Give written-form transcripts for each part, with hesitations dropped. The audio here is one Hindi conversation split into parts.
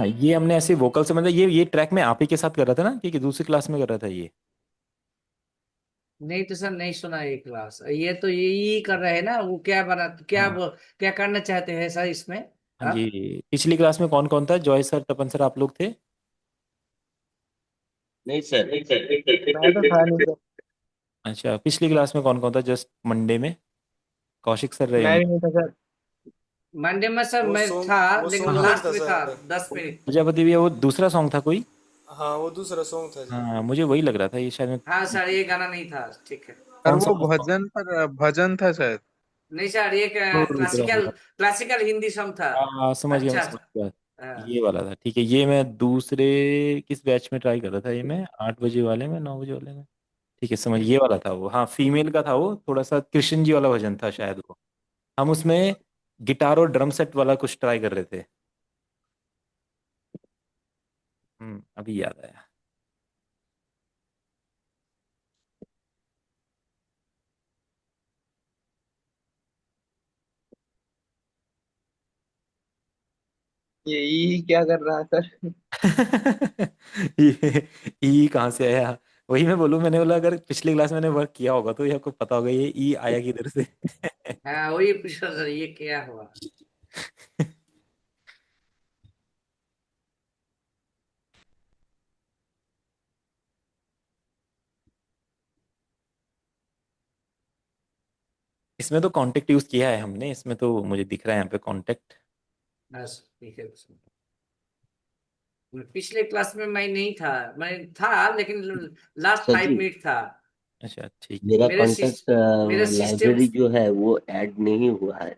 हाँ, ये हमने ऐसे वोकल से मतलब ये ट्रैक में आप ही के साथ कर रहा था ना कि दूसरी क्लास में कर रहा था ये। नहीं तो सर नहीं सुना ये क्लास, ये तो यही कर रहे हैं ना, वो क्या बना, हाँ क्या करना चाहते हैं सर इसमें हाँ जी। आप? पिछली क्लास में कौन कौन था? जॉय सर, तपन सर, आप लोग थे? नहीं सर। मैं तो था नहीं सर। अच्छा, पिछली क्लास में कौन कौन था जस्ट मंडे में? कौशिक सर रहे मैं भी होंगे। नहीं था सर। मंडे में सर वो मैं सोम था, वो लेकिन हाँ, सोमवेयर लास्ट था में था सर। 10 मिनट। प्रजापति भैया वो दूसरा सॉन्ग था कोई। हाँ, वो दूसरा सॉन्ग था जी। हाँ, मुझे वही लग रहा था ये शायद हाँ सर, ये गाना नहीं था, ठीक है। सर कौन सा वो था? भजन था शायद। नहीं सर, ये रुद्र क्लासिकल होगा। क्लासिकल हिंदी सॉन्ग था। हाँ, समझ गया, मैं अच्छा। समझ गया। हाँ। ये वाला था, ठीक है। ये मैं दूसरे किस बैच में ट्राई कर रहा था, ये मैं 8 बजे वाले में, 9 बजे वाले में। ठीक है, समझ, ये वाला था वो। हाँ, फीमेल का था वो, थोड़ा सा कृष्ण जी वाला भजन था शायद वो। हम उसमें गिटार और ड्रम सेट वाला कुछ ट्राई कर रहे थे। अभी याद आया। ये क्या कर रहा है सर? ये ई कहाँ से आया? वही मैं बोलूँ, मैंने बोला अगर पिछली क्लास में मैंने वर्क किया होगा तो ये आपको पता होगा ये ई आया किधर से। हाँ, वही पूछा सर, ये क्या हुआ? इसमें तो कांटेक्ट यूज किया है हमने, इसमें तो मुझे दिख रहा है यहाँ पे कांटेक्ट। बस ठीक है सर। पिछले क्लास में मैं नहीं था, मैं था लेकिन लास्ट सर जी, 5 मिनट था। अच्छा, ठीक मेरा मेरे कॉन्टेक्ट मेरे सिस्टम। लाइब्रेरी जो है वो ऐड नहीं हुआ है।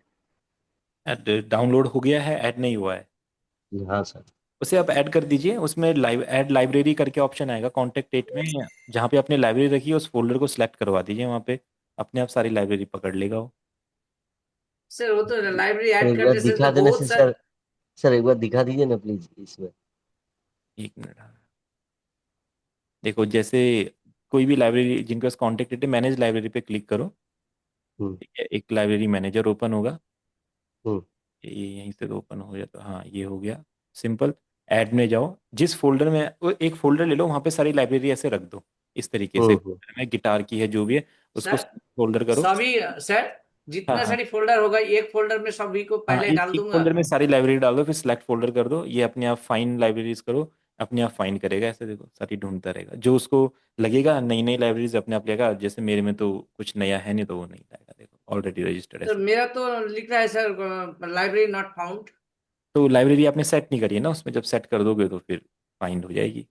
है। डाउनलोड हो गया है, ऐड नहीं हुआ है। हाँ सर। उसे आप ऐड कर दीजिए, उसमें लाइव ऐड लाइब्रेरी करके ऑप्शन आएगा कॉन्टेक्ट एट में। जहाँ पे आपने लाइब्रेरी रखी है उस फोल्डर को सिलेक्ट करवा दीजिए, वहाँ पे अपने आप सारी लाइब्रेरी पकड़ लेगा वो। सर वो तो लाइब्रेरी सर ऐड एक बार करने से तो दिखा देना बहुत सर। सर। सर एक बार दिखा दीजिए ना प्लीज इसमें। 1 मिनट, हाँ। देखो, जैसे कोई भी लाइब्रेरी जिनके पास कॉन्टेक्ट एट है, मैनेज लाइब्रेरी पे क्लिक करो। हम्म। ठीक है, एक लाइब्रेरी मैनेजर ओपन होगा। हम्म। ये यहीं से तो ओपन हो जाता, हाँ ये हो गया। सिंपल। ऐड में जाओ, जिस फोल्डर में वो एक फोल्डर ले लो, वहाँ पे सारी लाइब्रेरी ऐसे रख दो। इस तरीके से हम्म। folder में गिटार की है जो भी है, उसको सर फोल्डर करो। सभी सर, हाँ जितना हाँ सारी फोल्डर होगा एक फोल्डर में सभी को हाँ, पहले एक डाल एक दूंगा। फोल्डर में सारी लाइब्रेरी डाल दो, फिर सिलेक्ट फोल्डर कर दो, ये अपने आप फाइन लाइब्रेरीज करो। अपने आप फाइन करेगा, ऐसे देखो सारी ढूंढता रहेगा, जो उसको लगेगा नई नई लाइब्रेरीज अपने आप लेगा। जैसे मेरे में तो कुछ नया है नहीं तो वो नहीं लाएगा, देखो ऑलरेडी रजिस्टर्ड है सर सब। मेरा तो लिख रहा है सर, लाइब्रेरी नॉट फाउंड। तो लाइब्रेरी आपने सेट नहीं करी है ना, उसमें जब सेट कर दोगे तो फिर फाइंड हो जाएगी।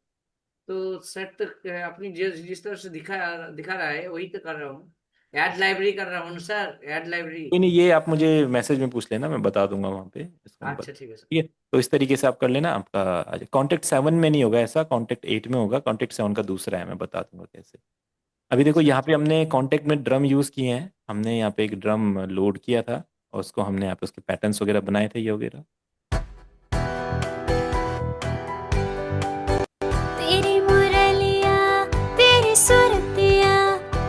तो सेट तो अपनी जिस तरह से दिखा दिखा रहा है वही तो कर रहा हूँ। ऐड लाइब्रेरी कर रहा हूँ सर, ऐड लाइब्रेरी। कोई नहीं, ये आप मुझे मैसेज में पूछ लेना, मैं बता दूंगा वहाँ पे, इसको मैं बता। अच्छा ठीक है सर। ठीक है, तो इस तरीके से आप कर लेना आपका। आज कॉन्टेक्ट 7 में नहीं होगा ऐसा, कॉन्टेक्ट 8 में होगा। कॉन्टेक्ट 7 का दूसरा है, मैं बता दूंगा कैसे। अभी देखो, अच्छा यहाँ पे अच्छा। हमने कॉन्टेक्ट में ड्रम यूज़ किए हैं, हमने यहाँ पे एक ड्रम लोड किया था और उसको हमने यहाँ पे उसके पैटर्न्स वगैरह बनाए थे, ये वगैरह। तेरी मुरलिया तेरी सुरतिया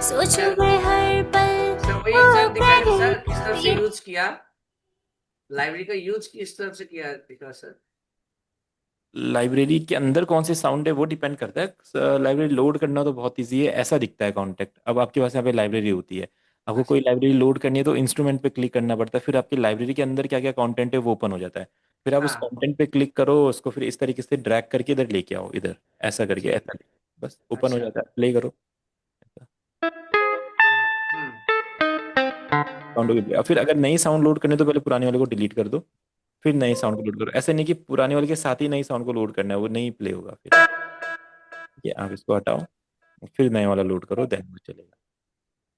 सोचूं सर मैं हर पल सर वही ओ सर दिखाएगा तेरे सर, किस तरह से ये यूज किया, लाइब्रेरी का यूज किस तरह से किया दिखा सर। लाइब्रेरी के अंदर कौन से साउंड है वो डिपेंड करता है। लाइब्रेरी लोड करना तो बहुत ईजी है, ऐसा दिखता है कॉन्टेक्ट। अब आपके पास यहाँ पे लाइब्रेरी होती है, आपको कोई अच्छा लाइब्रेरी लोड करनी है तो इंस्ट्रूमेंट पे क्लिक करना पड़ता है, फिर आपकी लाइब्रेरी के अंदर क्या क्या कंटेंट है वो ओपन हो जाता है। फिर आप उस हाँ कंटेंट पे क्लिक करो, उसको फिर इस तरीके से ड्रैग करके इधर लेके आओ, इधर ऐसा करके, ठीक। ऐसा बस ओपन हो अच्छा। जाता है, प्ले करो। हम्म। साउंड को play- फिर अगर नई साउंड लोड करने तो पहले पुराने वाले को डिलीट कर दो, फिर नए साउंड को लोड करो। ऐसे नहीं कि पुराने वाले के साथ ही नई साउंड को लोड करना है, वो नहीं प्ले होगा फिर। ये आप इसको हटाओ, फिर नए वाला लोड करो, देन वो चलेगा।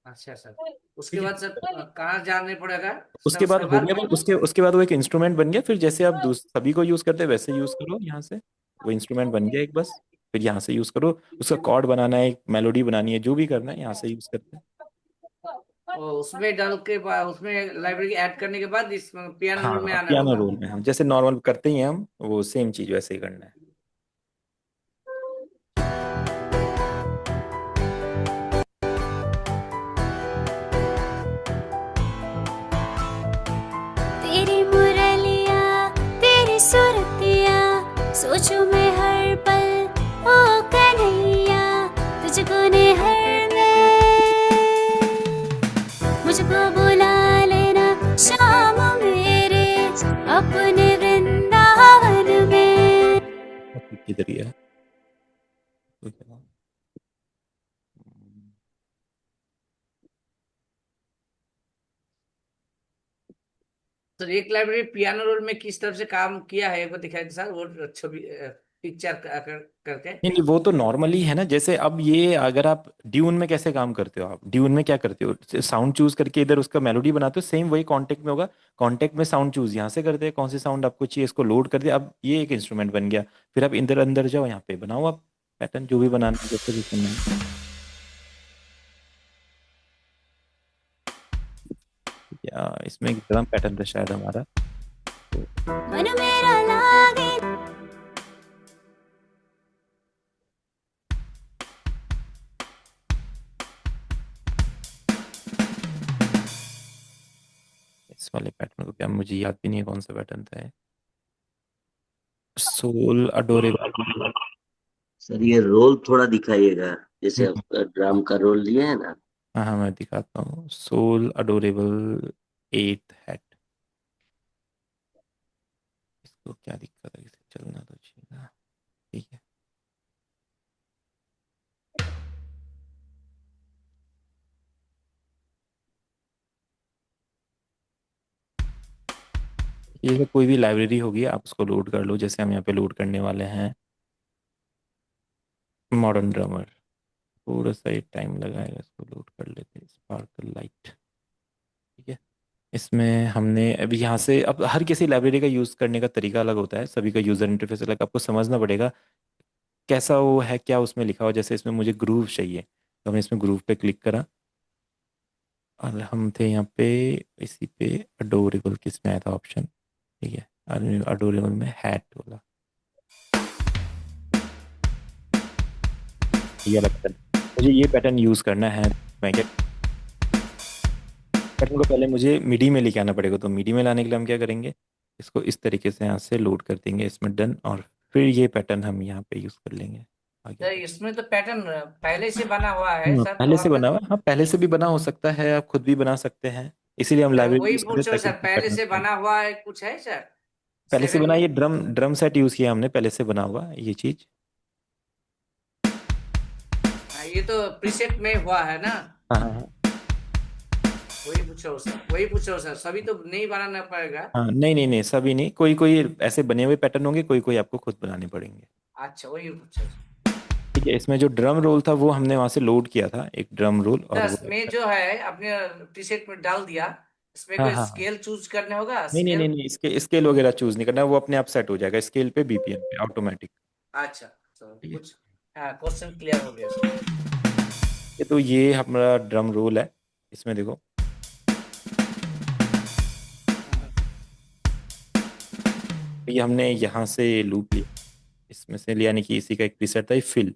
अच्छा सर, उसके ठीक है, बाद सर कहाँ जाने पड़ेगा सर उसके बाद उसके हो बाद? गया, वो उसके बाद वो एक इंस्ट्रूमेंट बन गया। फिर जैसे आप सभी को यूज करते हैं वैसे यूज करो यहाँ से। वो इंस्ट्रूमेंट बन गया एक, बस फिर यहाँ से यूज करो। उसका कॉर्ड बनाना है, एक मेलोडी बनानी है, जो भी करना है यहाँ से यूज करते हैं। और उसमें डाल के बाद उसमें लाइब्रेरी ऐड करने के बाद इस पियानो रोल में हाँ, आना पियानो होगा। रोल में हम जैसे नॉर्मल करते ही हैं हम, वो सेम चीज वैसे ही करना है। तेरी मुरलिया तेरी सुरतिया किधर गया तो क्या? सर एक लाइब्रेरी पियानो रोल में किस तरह से काम किया है वो दिखाए सर, वो छवि पिक्चर करके। नहीं नहीं, वो तो नॉर्मली है ना। जैसे अब ये अगर आप ड्यून में कैसे काम करते हो, आप ड्यून में क्या करते हो, साउंड चूज करके इधर उसका मेलोडी बनाते हो, सेम वही कॉन्टेक्ट में होगा। कॉन्टेक्ट में साउंड चूज यहाँ से करते हैं, कौन सी साउंड आपको चाहिए, इसको लोड कर दिया, अब ये एक इंस्ट्रूमेंट बन गया। फिर आप इधर अंदर जाओ, यहाँ पे बनाओ आप पैटर्न जो भी बनाना है, जैसे भी करना है। या इसमें एक ड्रम पैटर्न था शायद हमारा, तो मन मेरा लागे इस वाले पैटर्न को क्या, मुझे याद भी नहीं है कौन सा पैटर्न था। Soul adorable. सर ये रोल थोड़ा दिखाइएगा, जैसे आप ड्राम का रोल लिए है ना। हाँ हाँ, मैं दिखाता हूँ। Soul adorable at hat. इसको क्या दिक्कत है, इसे चलना तो चाहिए ना। ठीक है, ये तो कोई भी लाइब्रेरी होगी, आप उसको लोड कर लो। जैसे हम यहाँ पे लोड करने वाले हैं मॉडर्न ड्रमर। थोड़ा सा ही टाइम लगाएगा, इसको लोड कर लेते हैं। स्पार्कल लाइट, ठीक है। इसमें हमने अभी यहाँ से, अब हर किसी लाइब्रेरी का यूज़ करने का तरीका अलग होता है, सभी का यूज़र इंटरफेस अलग, आपको समझना पड़ेगा कैसा वो है, क्या उसमें लिखा हो। जैसे इसमें मुझे ग्रूव चाहिए, तो हमने इसमें ग्रूव पे क्लिक करा, और हम थे यहाँ पे इसी पे अडोरेबल, किस में आया था ऑप्शन, ठीक है, अडोरेबल में हैट वाला, ये वाला पैटर्न। मुझे ये पैटर्न यूज़ करना है। मैं क्या, पैटर्न को पहले मुझे मिडी में लेके आना पड़ेगा, तो मिडी में लाने के लिए हम क्या करेंगे, इसको इस तरीके से यहाँ से लोड कर देंगे, इसमें डन, और फिर ये पैटर्न हम यहाँ पे यूज़ कर लेंगे आगे। सर इसमें तो पैटर्न पहले से बना हुआ है सर, तो पहले से आप बना हुआ है, हाँ पहले से भी बना हो सकता है, आप खुद भी बना सकते हैं, इसीलिए हम लाइब्रेरी वही यूज़ करें पूछो ताकि सर, पहले से पैटर्न। बना हुआ है कुछ है सर? पहले से बना, सेवन। ये ड्रम ड्रम सेट यूज़ किया हमने, पहले से बना हुआ ये चीज़। ये तो प्रीसेट में हुआ है ना? हाँ हाँ हाँ। वही पूछो सर, वही पूछो सर, सभी तो नहीं बनाना पड़ेगा। हाँ नहीं नहीं नहीं, सभी नहीं, कोई कोई ऐसे बने हुए पैटर्न होंगे, कोई कोई आपको खुद बनाने पड़ेंगे। अच्छा वही पूछो सर। ठीक है, इसमें जो ड्रम रोल था वो हमने वहां से लोड किया था, एक ड्रम रोल, और वो दस में जो है अपने प्रीसेट में डाल दिया, इसमें हाँ कोई हाँ हाँ। स्केल चूज करने होगा, नहीं नहीं नहीं स्केल? नहीं, इसके स्केल वगैरह चूज नहीं करना, वो अपने आप सेट हो जाएगा स्केल पे, बीपीएम पे ऑटोमेटिक। अच्छा तो ठीक है, कुछ, हाँ क्वेश्चन क्लियर हो गया सर। ये तो ये हमारा ड्रम रोल है, इसमें देखो ये हमने यहाँ से लूप लिया, इसमें से लिया, यानी कि इसी का एक प्रीसेट था ये फिल।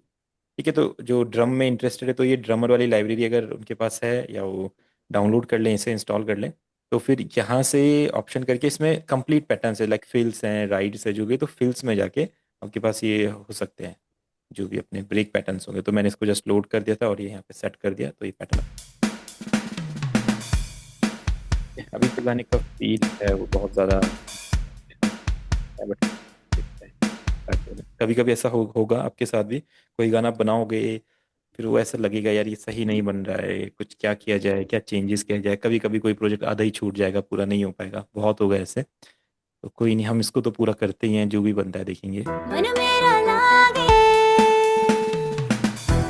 ठीक है, तो जो ड्रम में इंटरेस्टेड है, तो ये ड्रमर वाली लाइब्रेरी अगर उनके पास है, या वो डाउनलोड कर लें, इसे इंस्टॉल कर लें, तो फिर यहाँ से ऑप्शन करके इसमें कंप्लीट पैटर्न्स है, लाइक फिल्स हैं, राइड्स है, जो भी, तो फिल्स में जाके आपके पास ये हो सकते हैं जो भी अपने ब्रेक पैटर्न्स होंगे। तो मैंने इसको जस्ट लोड कर दिया था और ये यहाँ पे सेट कर दिया, तो ये पैटर्न अभी के गाने का फील है वो बहुत ज़्यादा है, बट कभी कभी ऐसा होगा आपके साथ भी, कोई गाना बनाओगे, फिर वो ऐसा लगेगा यार ये सही नहीं बन रहा है, कुछ क्या किया जाए, क्या चेंजेस किया जाए। कभी कभी कोई प्रोजेक्ट आधा ही छूट जाएगा, पूरा नहीं हो पाएगा, बहुत होगा ऐसे। तो कोई नहीं, हम इसको तो पूरा करते ही हैं, जो भी बनता है देखेंगे। मन मेरा लागे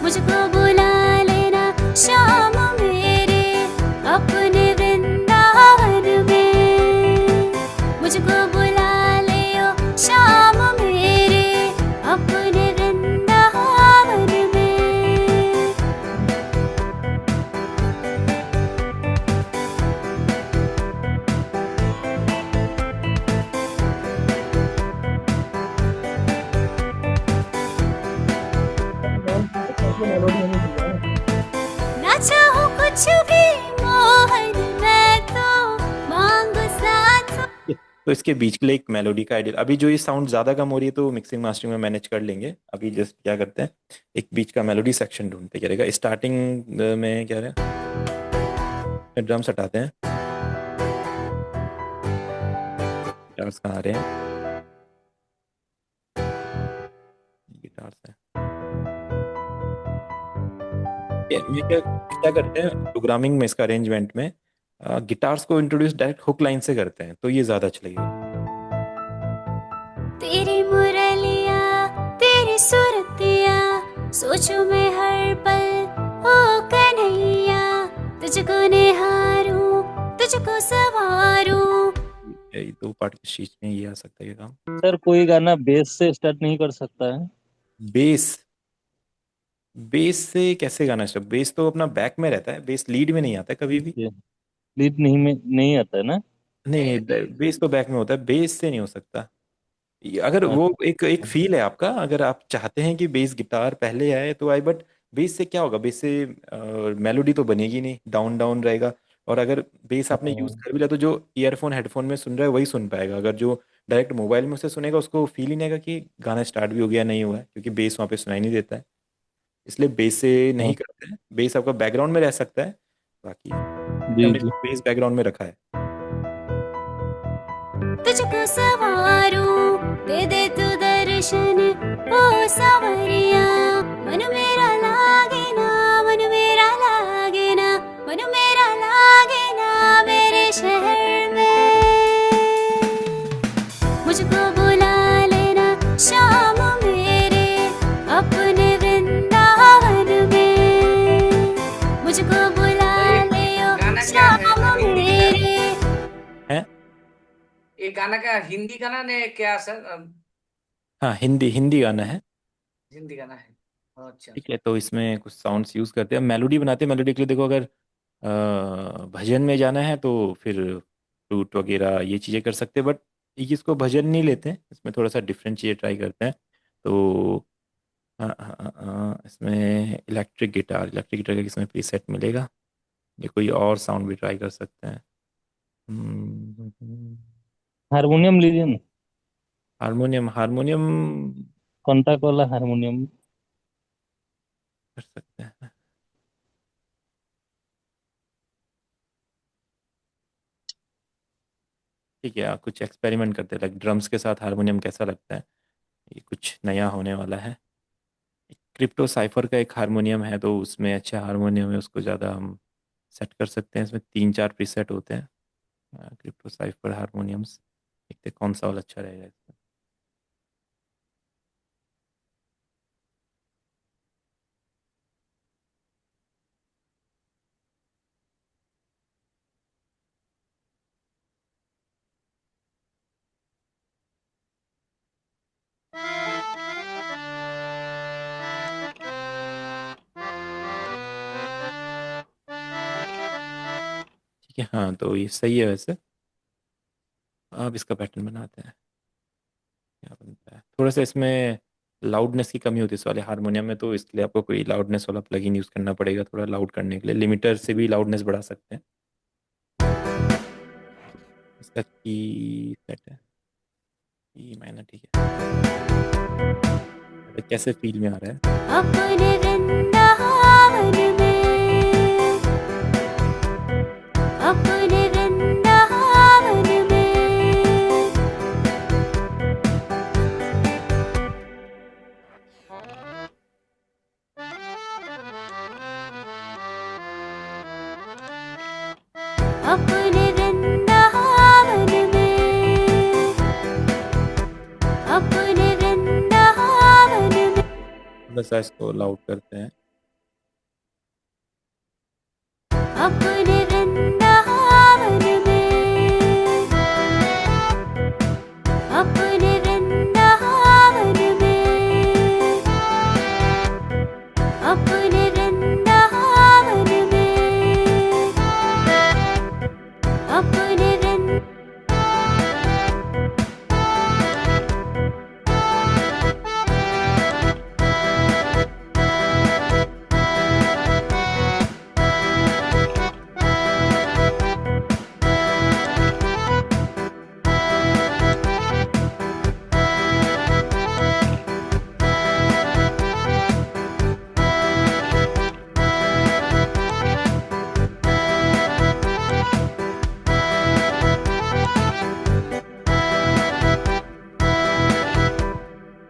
मुझको बुला लेना शाम मेरे अपने वृंदावन में, मुझको बुला लियो शाम मेरे अपने वृंदावन में। ना चाहूं कुछ भी मोहन, मैं तो मांगू साथ। तो इसके बीच के लिए एक मेलोडी का आइडिया, अभी जो ये साउंड ज़्यादा कम हो रही है तो मिक्सिंग मास्टरिंग में मैनेज कर लेंगे। अभी जस्ट क्या करते हैं, एक बीच का मेलोडी सेक्शन ढूंढते, क्या रहेगा स्टार्टिंग में, क्या रहे, ड्रम्स हटाते हैं, गिटार्स कहाँ आ रहे हैं, गिटार्स हैं। ये क्या क्या करते हैं प्रोग्रामिंग में, इसका अरेंजमेंट में गिटार्स को इंट्रोड्यूस डायरेक्ट हुक लाइन से करते हैं, तो ये ज्यादा अच्छा लगेगा। तेरी मुरलिया तेरी सुरतिया सोचूं मैं हर पल, ओ कन्हैया तुझको निहारूं तुझको सवारूं। यही दो पार्ट की चीज में ये आ सकता है ये काम। सर कोई गाना बेस से स्टार्ट नहीं कर सकता है? बेस, बेस से कैसे गाना स्टार्ट? बेस तो अपना बैक में रहता है, बेस लीड में नहीं आता है कभी भी। लीड नहीं में नहीं आता है ना? नहीं, बेस तो बैक में होता है, बेस से नहीं हो सकता। अगर वो एक एक फील है आपका, अगर आप चाहते हैं कि बेस गिटार पहले आए तो आए, बट बेस से क्या होगा, बेस से मेलोडी तो बनेगी नहीं, डाउन डाउन रहेगा। और अगर बेस आपने यूज कर भी लिया तो जो ईयरफोन हेडफोन में सुन रहा है वही सुन पाएगा, अगर जो डायरेक्ट मोबाइल में उसे सुनेगा उसको फील ही नहीं आएगा कि गाना स्टार्ट भी हो गया नहीं हुआ है, क्योंकि बेस वहाँ पे सुनाई नहीं देता है। इसलिए बेस से नहीं करते हैं, बेस आपका बैकग्राउंड में रह सकता है, बाकी जी हमने जी। बेस बैकग्राउंड में रखा है। तुझको सवारूं दे तू दर्शन, ओ सावरिया मन मेरा लागे ना, मन मेरा लागे ना, मन मेरा लागे ना मेरे शहर में। मुझको बुला लेना शाम मेरे अपने वृंदावन में, मुझको बुला लियो गाना क्या है? शाम मेरे। हैं? ये गाना क्या हिंदी गाना ने क्या सर? हाँ, हिंदी हिंदी गाना है। हिंदी गाना है। अच्छा। ठीक है, तो इसमें कुछ साउंड्स यूज करते हैं, मेलोडी बनाते हैं। मेलोडी के लिए देखो, अगर भजन में जाना है तो फिर फ्लूट वगैरह ये चीज़ें कर सकते हैं, बट इसको भजन नहीं लेते हैं, इसमें थोड़ा सा डिफरेंट चीज़ें ट्राई करते हैं। तो हाँ हाँ हाँ हाँ, इसमें इलेक्ट्रिक गिटार का इसमें प्रीसेट मिलेगा, ये कोई और साउंड भी ट्राई कर सकते हैं। हारमोनियम लीजिए ना, हारमोनियम, हारमोनियम कॉन्टैक्ट वाला हारमोनियम। कर सकते हैं। ठीक है, कुछ एक्सपेरिमेंट करते हैं, लाइक ड्रम्स के साथ हारमोनियम कैसा लगता है, ये कुछ नया होने वाला है। क्रिप्टो साइफर का एक हारमोनियम है, तो उसमें अच्छा हारमोनियम है, उसको ज़्यादा हम सेट कर सकते हैं। इसमें 3-4 प्रीसेट होते हैं क्रिप्टो साइफर हारमोनियम्स। देखते हैं कौन सा वाला अच्छा रहेगा इसमें। ठीक है, हाँ तो ये सही है वैसे। अब इसका पैटर्न बनाते हैं, क्या बनता है। थोड़ा सा इसमें लाउडनेस की कमी होती है इस वाले हारमोनियम में, तो इसके लिए आपको कोई लाउडनेस वाला प्लगइन यूज़ करना पड़ेगा थोड़ा लाउड करने के लिए। लिमिटर से भी लाउडनेस बढ़ा सकते हैं। इसका की सेट है ई माइनर, ठीक है। कैसे फील में आ रहा है? अपने वृंदावन में, अपने वृंदावन में, अपने वृंदावन में, अपने वृंदावन में। बस इसको लाउड करते हैं। अपने वृंदावन में, अपने वृंदावन में, अपने वृंदावन में, अपने वृंदावन।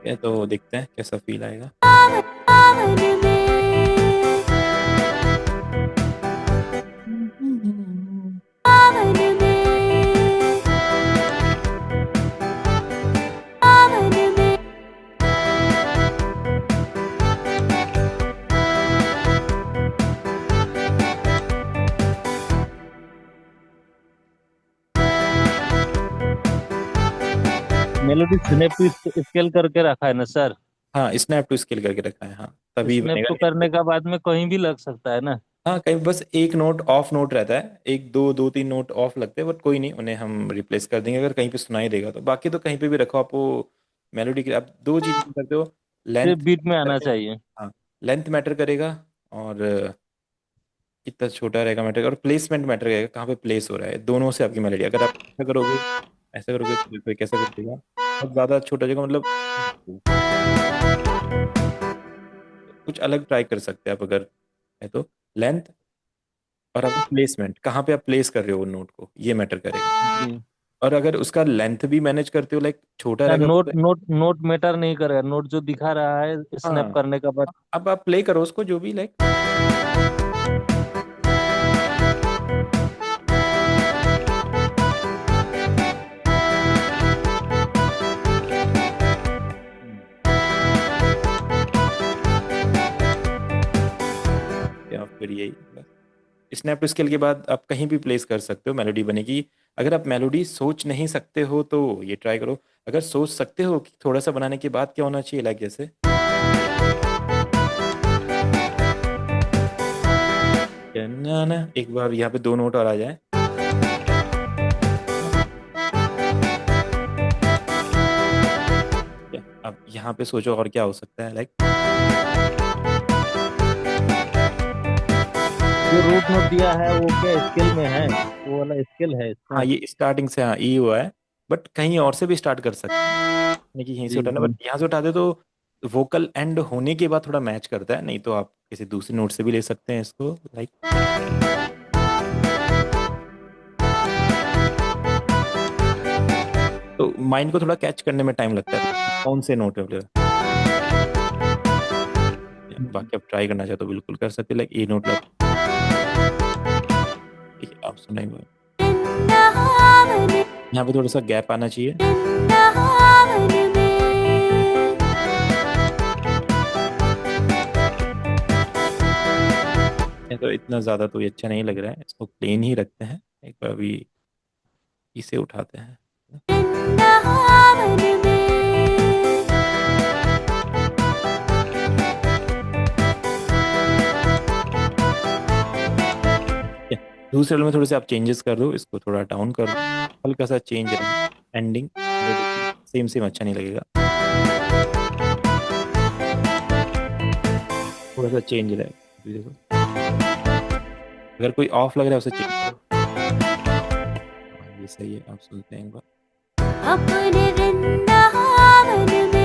ये तो देखते हैं कैसा फील आएगा। सावन में सावन में सावन में मेलोडी स्नैप टू स्केल करके रखा है ना सर? हाँ, स्नैप टू स्केल करके रखा है, हाँ तभी स्नैप बनेगा। टू करने का बाद में कहीं भी लग सकता है ना? हाँ, कहीं बस एक नोट ऑफ नोट रहता है, एक दो दो तीन नोट ऑफ लगते हैं, बट कोई नहीं, उन्हें हम रिप्लेस कर देंगे अगर कहीं पे सुनाई देगा तो। बाकी तो कहीं पे भी रखो आपको मेलोडी की, आप दो चीज कर सकते हो, सिर्फ लेंथ बीट में आना करेगा। चाहिए। हाँ, लेंथ मैटर करेगा, और कितना छोटा रहेगा मैटर करेगा, और प्लेसमेंट मैटर करेगा, कहाँ पे प्लेस हो रहा है, दोनों से आपकी मेलोडी। अगर आप ऐसा करोगे तो कोई कैसा कर देगा, बहुत ज़्यादा छोटा जगह मतलब कुछ अलग ट्राई कर सकते हैं आप अगर है तो। लेंथ और आपका प्लेसमेंट, कहाँ पे आप प्लेस कर रहे हो नोट को, ये मैटर करेगा। जी और अगर उसका लेंथ भी मैनेज करते हो, लाइक छोटा सर, रहेगा नोट तो। नोट नोट मैटर नहीं करेगा, नोट जो दिखा रहा है स्नैप हाँ, करने का बाद। अब आप प्ले करो उसको जो भी, लाइक या फिर यही बस। स्नैप टू स्केल के बाद आप कहीं भी प्लेस कर सकते हो, मेलोडी बनेगी। अगर आप मेलोडी सोच नहीं सकते हो तो ये ट्राई करो। अगर सोच सकते हो कि थोड़ा सा बनाने के बाद क्या होना चाहिए, लाइक जैसे ना ना, एक बार यहाँ पे दो नोट और आ जाए। अब यहाँ पे सोचो और क्या हो सकता है, लाइक जो रूट नोट दिया है वो क्या स्केल में है? वो वाला स्केल है इसका? हाँ, ये स्टार्टिंग से हाँ ई हुआ है, बट कहीं और से भी स्टार्ट कर सकते हैं, यानी कि यहीं से जी उठाना, जी। बट यहाँ से उठाते तो वोकल एंड होने के बाद थोड़ा मैच करता है, नहीं तो आप किसी दूसरी नोट से भी ले सकते हैं इसको, लाइक तो माइंड को थोड़ा कैच करने में टाइम लगता है कौन से नोट में play हो। बाकी आप ट्राई करना चाहते तो बिल्कुल कर सकते, लाइक ए नोट लग, ठीक है आप सुनाइए। वृंदावन यहाँ पे थोड़ा सा गैप आना चाहिए। वृंदावन में ये तो इतना ज़्यादा तो ये अच्छा नहीं लग रहा है, इसको प्लेन ही रखते हैं, एक बार अभी इसे उठाते हैं। वृंदावन में दूसरे वाले में थोड़े से आप चेंजेस कर दो, इसको थोड़ा डाउन कर दो, हल्का सा चेंज है, एंडिंग सेम सेम अच्छा नहीं लगेगा, थोड़ा सा चेंज रहे देखो। अगर कोई ऑफ लग रहा है उसे चेंज करो। हाँ, ये सही है, आप सुनते हैं एक बार। अपने वृंदावन में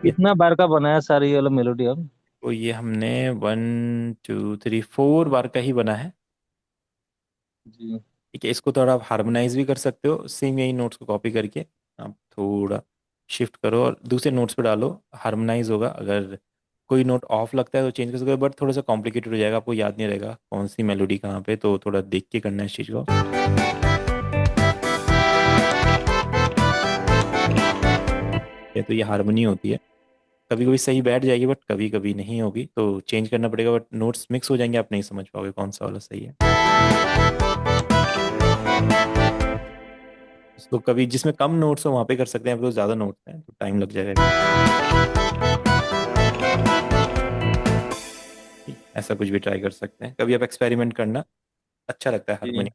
कितना बार का बनाया सर ये वाला मेलोडी अब? तो ये हमने 1 2 3 4 बार का ही बना है, जी ठीक है। इसको थोड़ा आप हार्मोनाइज भी कर सकते हो, सेम यही नोट्स को कॉपी करके आप थोड़ा शिफ्ट करो और दूसरे नोट्स पे डालो, हार्मोनाइज होगा। अगर कोई नोट ऑफ लगता है तो चेंज कर सकते हो, बट थोड़ा सा कॉम्प्लिकेटेड हो जाएगा, आपको याद नहीं रहेगा कौन सी मेलोडी कहाँ पे, तो थोड़ा देख के करना है इस चीज़ को। ये तो ये हारमोनी होती है, कभी कभी सही बैठ जाएगी बट कभी कभी नहीं होगी, तो चेंज करना पड़ेगा, बट नोट्स मिक्स हो जाएंगे, आप नहीं समझ पाओगे कौन सा वाला सही है। इसको कभी जिसमें कम नोट्स हो वहाँ पे कर सकते हैं, अब तो ज़्यादा नोट्स हैं तो टाइम लग जाएगा। ऐसा कुछ भी ट्राई कर सकते हैं, कभी आप एक्सपेरिमेंट करना, अच्छा लगता है जी। हारमोनी।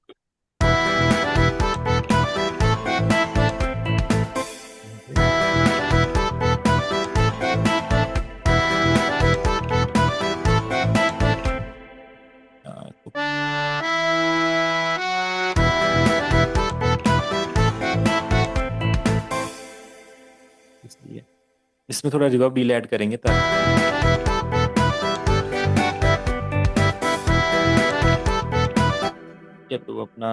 इसलिए इसमें थोड़ा रिवर्ब डिले ऐड करेंगे ताकि है, तो अपना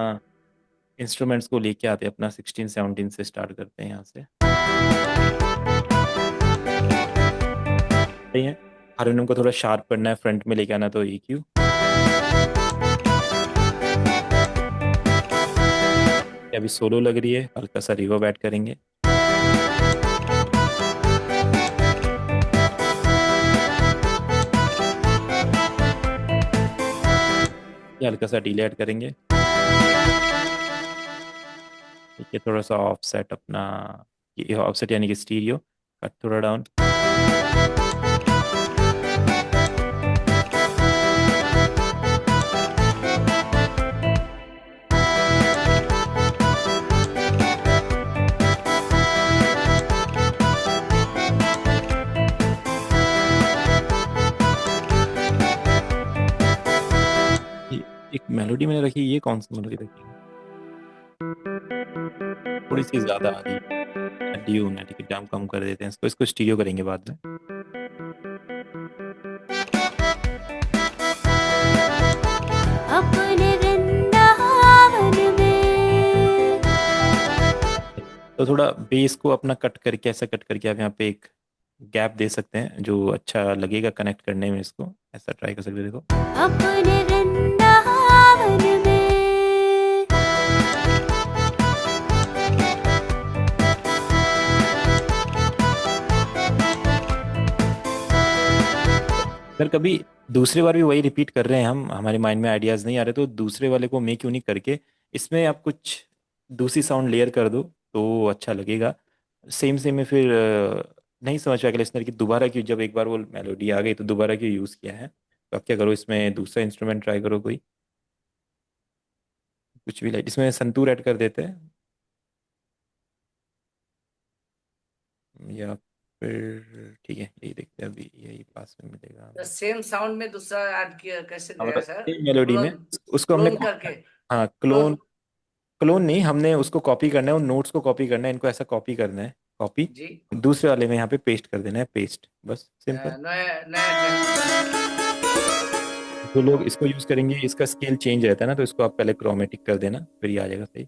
इंस्ट्रूमेंट्स को लेके आते हैं, अपना 16-17 से स्टार्ट करते हैं यहाँ से। सही है, हारमोनियम को थोड़ा शार्प करना है, फ्रंट में लेके आना, तो EQ। अभी सोलो लग रही है, हल्का सा रिवर्ब ऐड करेंगे। ये हल्का सा डिले ऐड करेंगे। ठीक है, थोड़ा सा ऑफसेट अपना, ये ऑफसेट यानी कि स्टीरियो कट थोड़ा डाउन। एक मेलोडी मैंने रखी, ये कौन सी मेलोडी रखी है? थोड़ी सी ज्यादा आ रही है, ड्यून है। ठीक है, जाम कम कर देते हैं इसको स्टीरियो करेंगे बाद में। अपने वृंदावन में। तो थोड़ा बेस को अपना कट करके, ऐसा कट करके आप यहाँ पे एक गैप दे सकते हैं, जो अच्छा लगेगा कनेक्ट करने में। इसको ऐसा ट्राई कर सकते हैं, देखो। अपने वृंदावन में। अगर कभी दूसरे बार भी वही रिपीट कर रहे हैं, हमारे माइंड में आइडियाज नहीं आ रहे, तो दूसरे वाले को मेक यूनिक करके इसमें आप कुछ दूसरी साउंड लेयर कर दो तो अच्छा लगेगा। सेम सेम में फिर नहीं समझ पाएगा लिसनर कि दोबारा क्यों, जब एक बार वो मेलोडी आ गई तो दोबारा क्यों यूज़ किया है। तो आप क्या करो, इसमें दूसरा इंस्ट्रूमेंट ट्राई करो, कोई कुछ भी लाइट, इसमें संतूर ऐड कर देते हैं, या फिर ठीक है यही देखते हैं, अभी यही पास में मिलेगा तो हमें। सेम साउंड में दूसरा ऐड किया कैसे हाँ, गया मतलब सर? सेम मेलोडी में उसको हमने, क्लोन करके। हाँ क्लोन, क्लोन नहीं, हमने उसको कॉपी करना है, उन नोट्स को कॉपी करना है, इनको ऐसा कॉपी करना है, कॉपी जी। दूसरे वाले में यहाँ पे पेस्ट कर देना है, पेस्ट, बस सिंपल। नया नया जो लोग इसको यूज करेंगे, इसका स्केल चेंज रहता है ना, तो इसको आप पहले क्रोमेटिक कर देना, फिर ये आ जाएगा सही।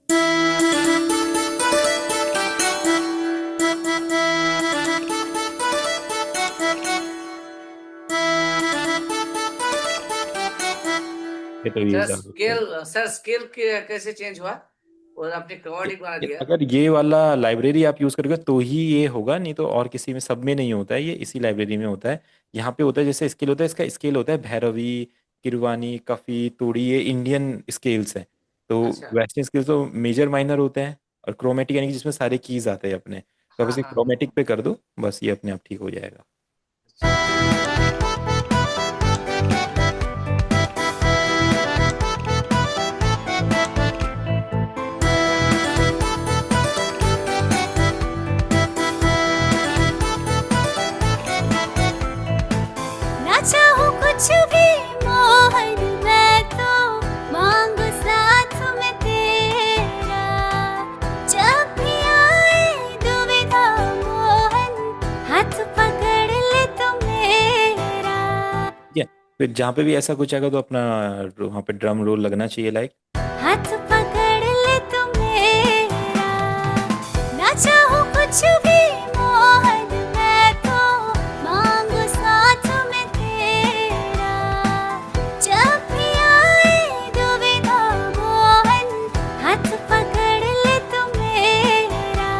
ये तो ये सर स्केल कैसे चेंज हुआ? और आपने क्रोमेटिक बना दिया। अगर ये वाला लाइब्रेरी आप यूज करोगे तो ही ये होगा, नहीं तो और किसी में, सब में नहीं होता है, ये इसी लाइब्रेरी में होता है। यहाँ पे होता है जैसे स्केल होता है, इसका स्केल होता है भैरवी, किरवानी, कफी, तोड़ी, ये इंडियन स्केल्स हैं। तो अच्छा। वेस्टर्न स्केल्स तो मेजर माइनर होते हैं, और क्रोमेटिक यानी कि जिसमें सारे कीज आते हैं अपने, तो आप इसे हाँ। क्रोमेटिक पे कर दो, बस ये अपने आप ठीक हो जाएगा। ना चाहूं कुछ भी मोहन, मैं तो मांगू साथ में तेरा। जब भी आए दुविधा मोहन, हाथ पकड़ ले तू मेरा। फिर जहाँ पे भी ऐसा कुछ आएगा तो अपना वहाँ पे ड्रम रोल लगना चाहिए, लाइक हाथ पकड़ ले तू मेरा। ना चाहूं कुछ भी मोहन, मैं तो मांगू साथ में तेरा। जब भी आए दुविधा मोहन, हाथ पकड़ ले तू मेरा।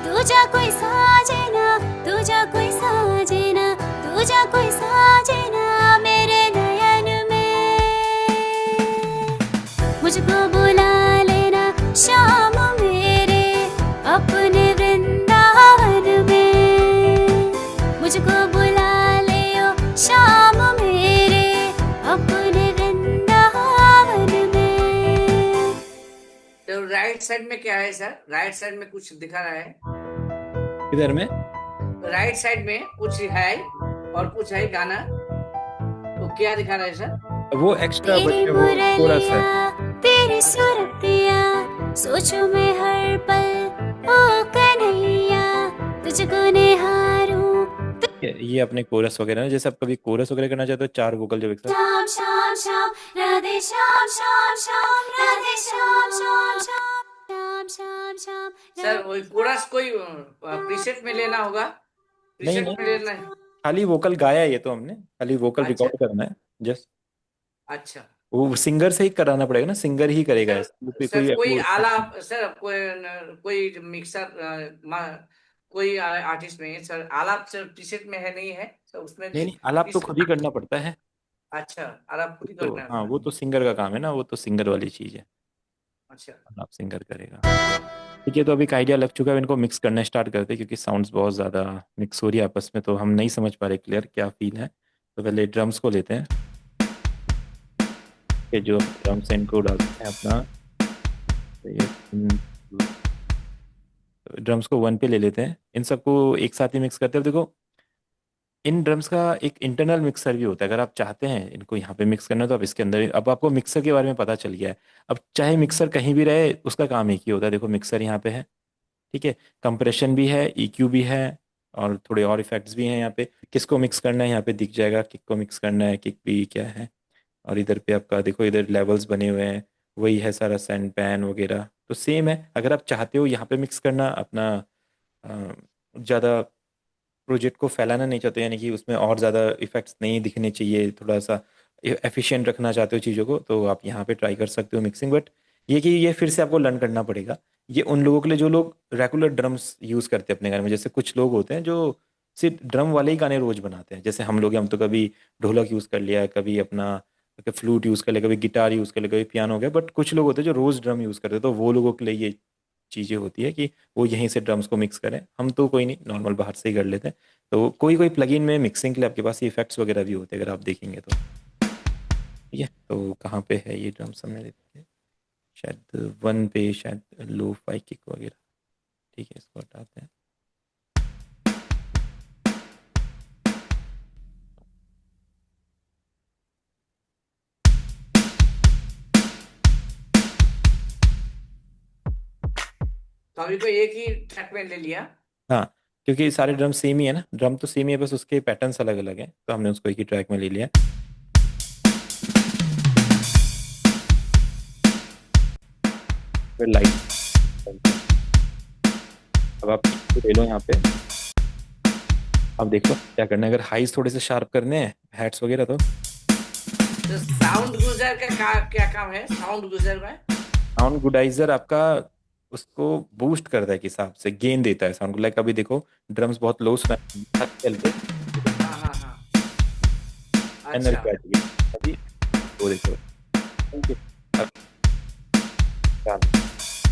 तुझा कोई साजना, तुझा कोई साजना, तुझा कोई साजना मेरे नयन में। मुझको बुला लेना शाम मेरे अपने वृंदावन में। मुझको बुला ले शाम मेरे अपने वृंदावन में। तो राइट साइड में क्या है सर? राइट साइड में कुछ दिखा रहा है। इधर में राइट साइड में कुछ है और कुछ है गाना, तो क्या दिखा रहा है सर? वो एक्स्ट्रा तेरी बच्चे, वो थोड़ा सा मुरलिया, तेरी सुरतिया, सोचो मैं हर पल ओ कन्हैया। तुझको निहारूं ये अपने कोरस वगैरह ना, जैसे आप कभी कोरस वगैरह करना चाहते हो 4 वोकल जब एक साथ। श्याम श्याम श्याम राधे श्याम श्याम श्याम राधे श्याम श्याम श्याम श्याम श्याम सर वही कोरस कोई प्रीसेट में लेना होगा, नहीं प्रीसेट में नहीं, लेना है। खाली वोकल गाया है ये तो हमने, खाली वोकल अच्छा रिकॉर्ड करना है जस्ट। अच्छा वो सिंगर से ही कराना पड़ेगा ना, सिंगर ही करेगा सर। ऐसा कोई सर कोई कोई वो। आलाप सर, कोई मिक्सर कोई आर्टिस्ट में है सर, आलाप सर प्रीसेट में है नहीं है सर उसमें नहीं नहीं, आलाप तो खुद ही करना पड़ता है। अच्छा आलाप खुद ही तो करना है हाँ, उसमें। वो तो सिंगर का काम है ना, वो तो सिंगर वाली चीज है, अच्छा आलाप सिंगर करेगा। ठीक है, तो अभी एक आइडिया लग चुका है, इनको मिक्स करना स्टार्ट करते हैं क्योंकि साउंड्स बहुत ज़्यादा मिक्स हो रही है आपस में, तो हम नहीं समझ पा रहे क्लियर क्या फील है। तो पहले ड्रम्स को लेते हैं, कि जो ड्रम्स हैं इनको डालते हैं अपना, तो ये ड्रम्स को 1 पे ले लेते हैं, इन सबको एक साथ ही मिक्स करते हैं। अब देखो, इन ड्रम्स का एक इंटरनल मिक्सर भी होता है, अगर आप चाहते हैं इनको यहाँ पे मिक्स करना तो आप इसके अंदर, अब आपको मिक्सर के बारे में पता चल गया है। अब चाहे मिक्सर कहीं भी रहे, उसका काम एक ही होता है। देखो मिक्सर यहाँ पे है, ठीक है, कंप्रेशन भी है, EQ भी है, और थोड़े और इफेक्ट्स भी हैं यहाँ पे। किसको मिक्स करना है यहाँ पे दिख जाएगा, किक को मिक्स करना है, किक भी क्या है। और इधर पे आपका देखो, इधर लेवल्स बने हुए हैं, वही है सारा सैंड पैन वगैरह, तो सेम है। अगर आप चाहते हो यहाँ पे मिक्स करना अपना, ज़्यादा प्रोजेक्ट को फैलाना नहीं चाहते, यानी कि उसमें और ज़्यादा इफेक्ट्स नहीं दिखने चाहिए, थोड़ा सा एफिशिएंट रखना चाहते हो चीज़ों को, तो आप यहाँ पे ट्राई कर सकते हो मिक्सिंग। बट ये कि ये फिर से आपको लर्न करना पड़ेगा। ये उन लोगों के लिए जो लोग रेगुलर ड्रम्स यूज़ करते हैं अपने घर में, जैसे कुछ लोग होते हैं जो सिर्फ ड्रम वाले ही गाने रोज बनाते हैं, जैसे हम लोग हैं, हम तो कभी ढोलक यूज़ कर लिया, कभी अपना फ्लूट यूज़ कर लिया, कभी गिटार यूज़ कर लिया, कभी पियानो हो गया। बट कुछ लोग होते हैं जो रोज़ ड्रम यूज़ करते हैं, तो वो लोगों के लिए ये चीज़ें होती है कि वो यहीं से ड्रम्स को मिक्स करें। हम तो कोई नहीं, नॉर्मल बाहर से ही कर लेते हैं। तो कोई कोई प्लगइन में मिक्सिंग के लिए आपके पास ये इफेक्ट्स वगैरह भी होते हैं, अगर आप देखेंगे तो। ठीक है, तो कहाँ पे है ये ड्रम्स, हमने देखे शायद 1 पे, शायद लो फाई किक वगैरह। ठीक है, इसको हटाते हैं। तो अभी को एक ही ट्रैक में ले लिया। हाँ, क्योंकि सारे ड्रम सेम ही है ना, ड्रम तो सेम ही है, बस उसके पैटर्न्स अलग अलग हैं, तो हमने उसको एक ही ट्रैक में ले लिया। फिर लाइट, अब आप ले लो यहाँ पे, अब देखो क्या करना है। अगर हाइज थोड़े से शार्प करने हैं हैट्स वगैरह, तो तो साउंड गुजर का क्या काम है, साउंड गुजर में? साउंड गुडाइजर आपका उसको बूस्ट करता है, किस हिसाब से गेन देता है साउंड को। लाइक अभी देखो ड्रम्स बहुत लो सुना चलते, हाँ हाँ हाँ एनर्जी अच्छा बैठ गई अभी, वो देखो। ठीक है, अब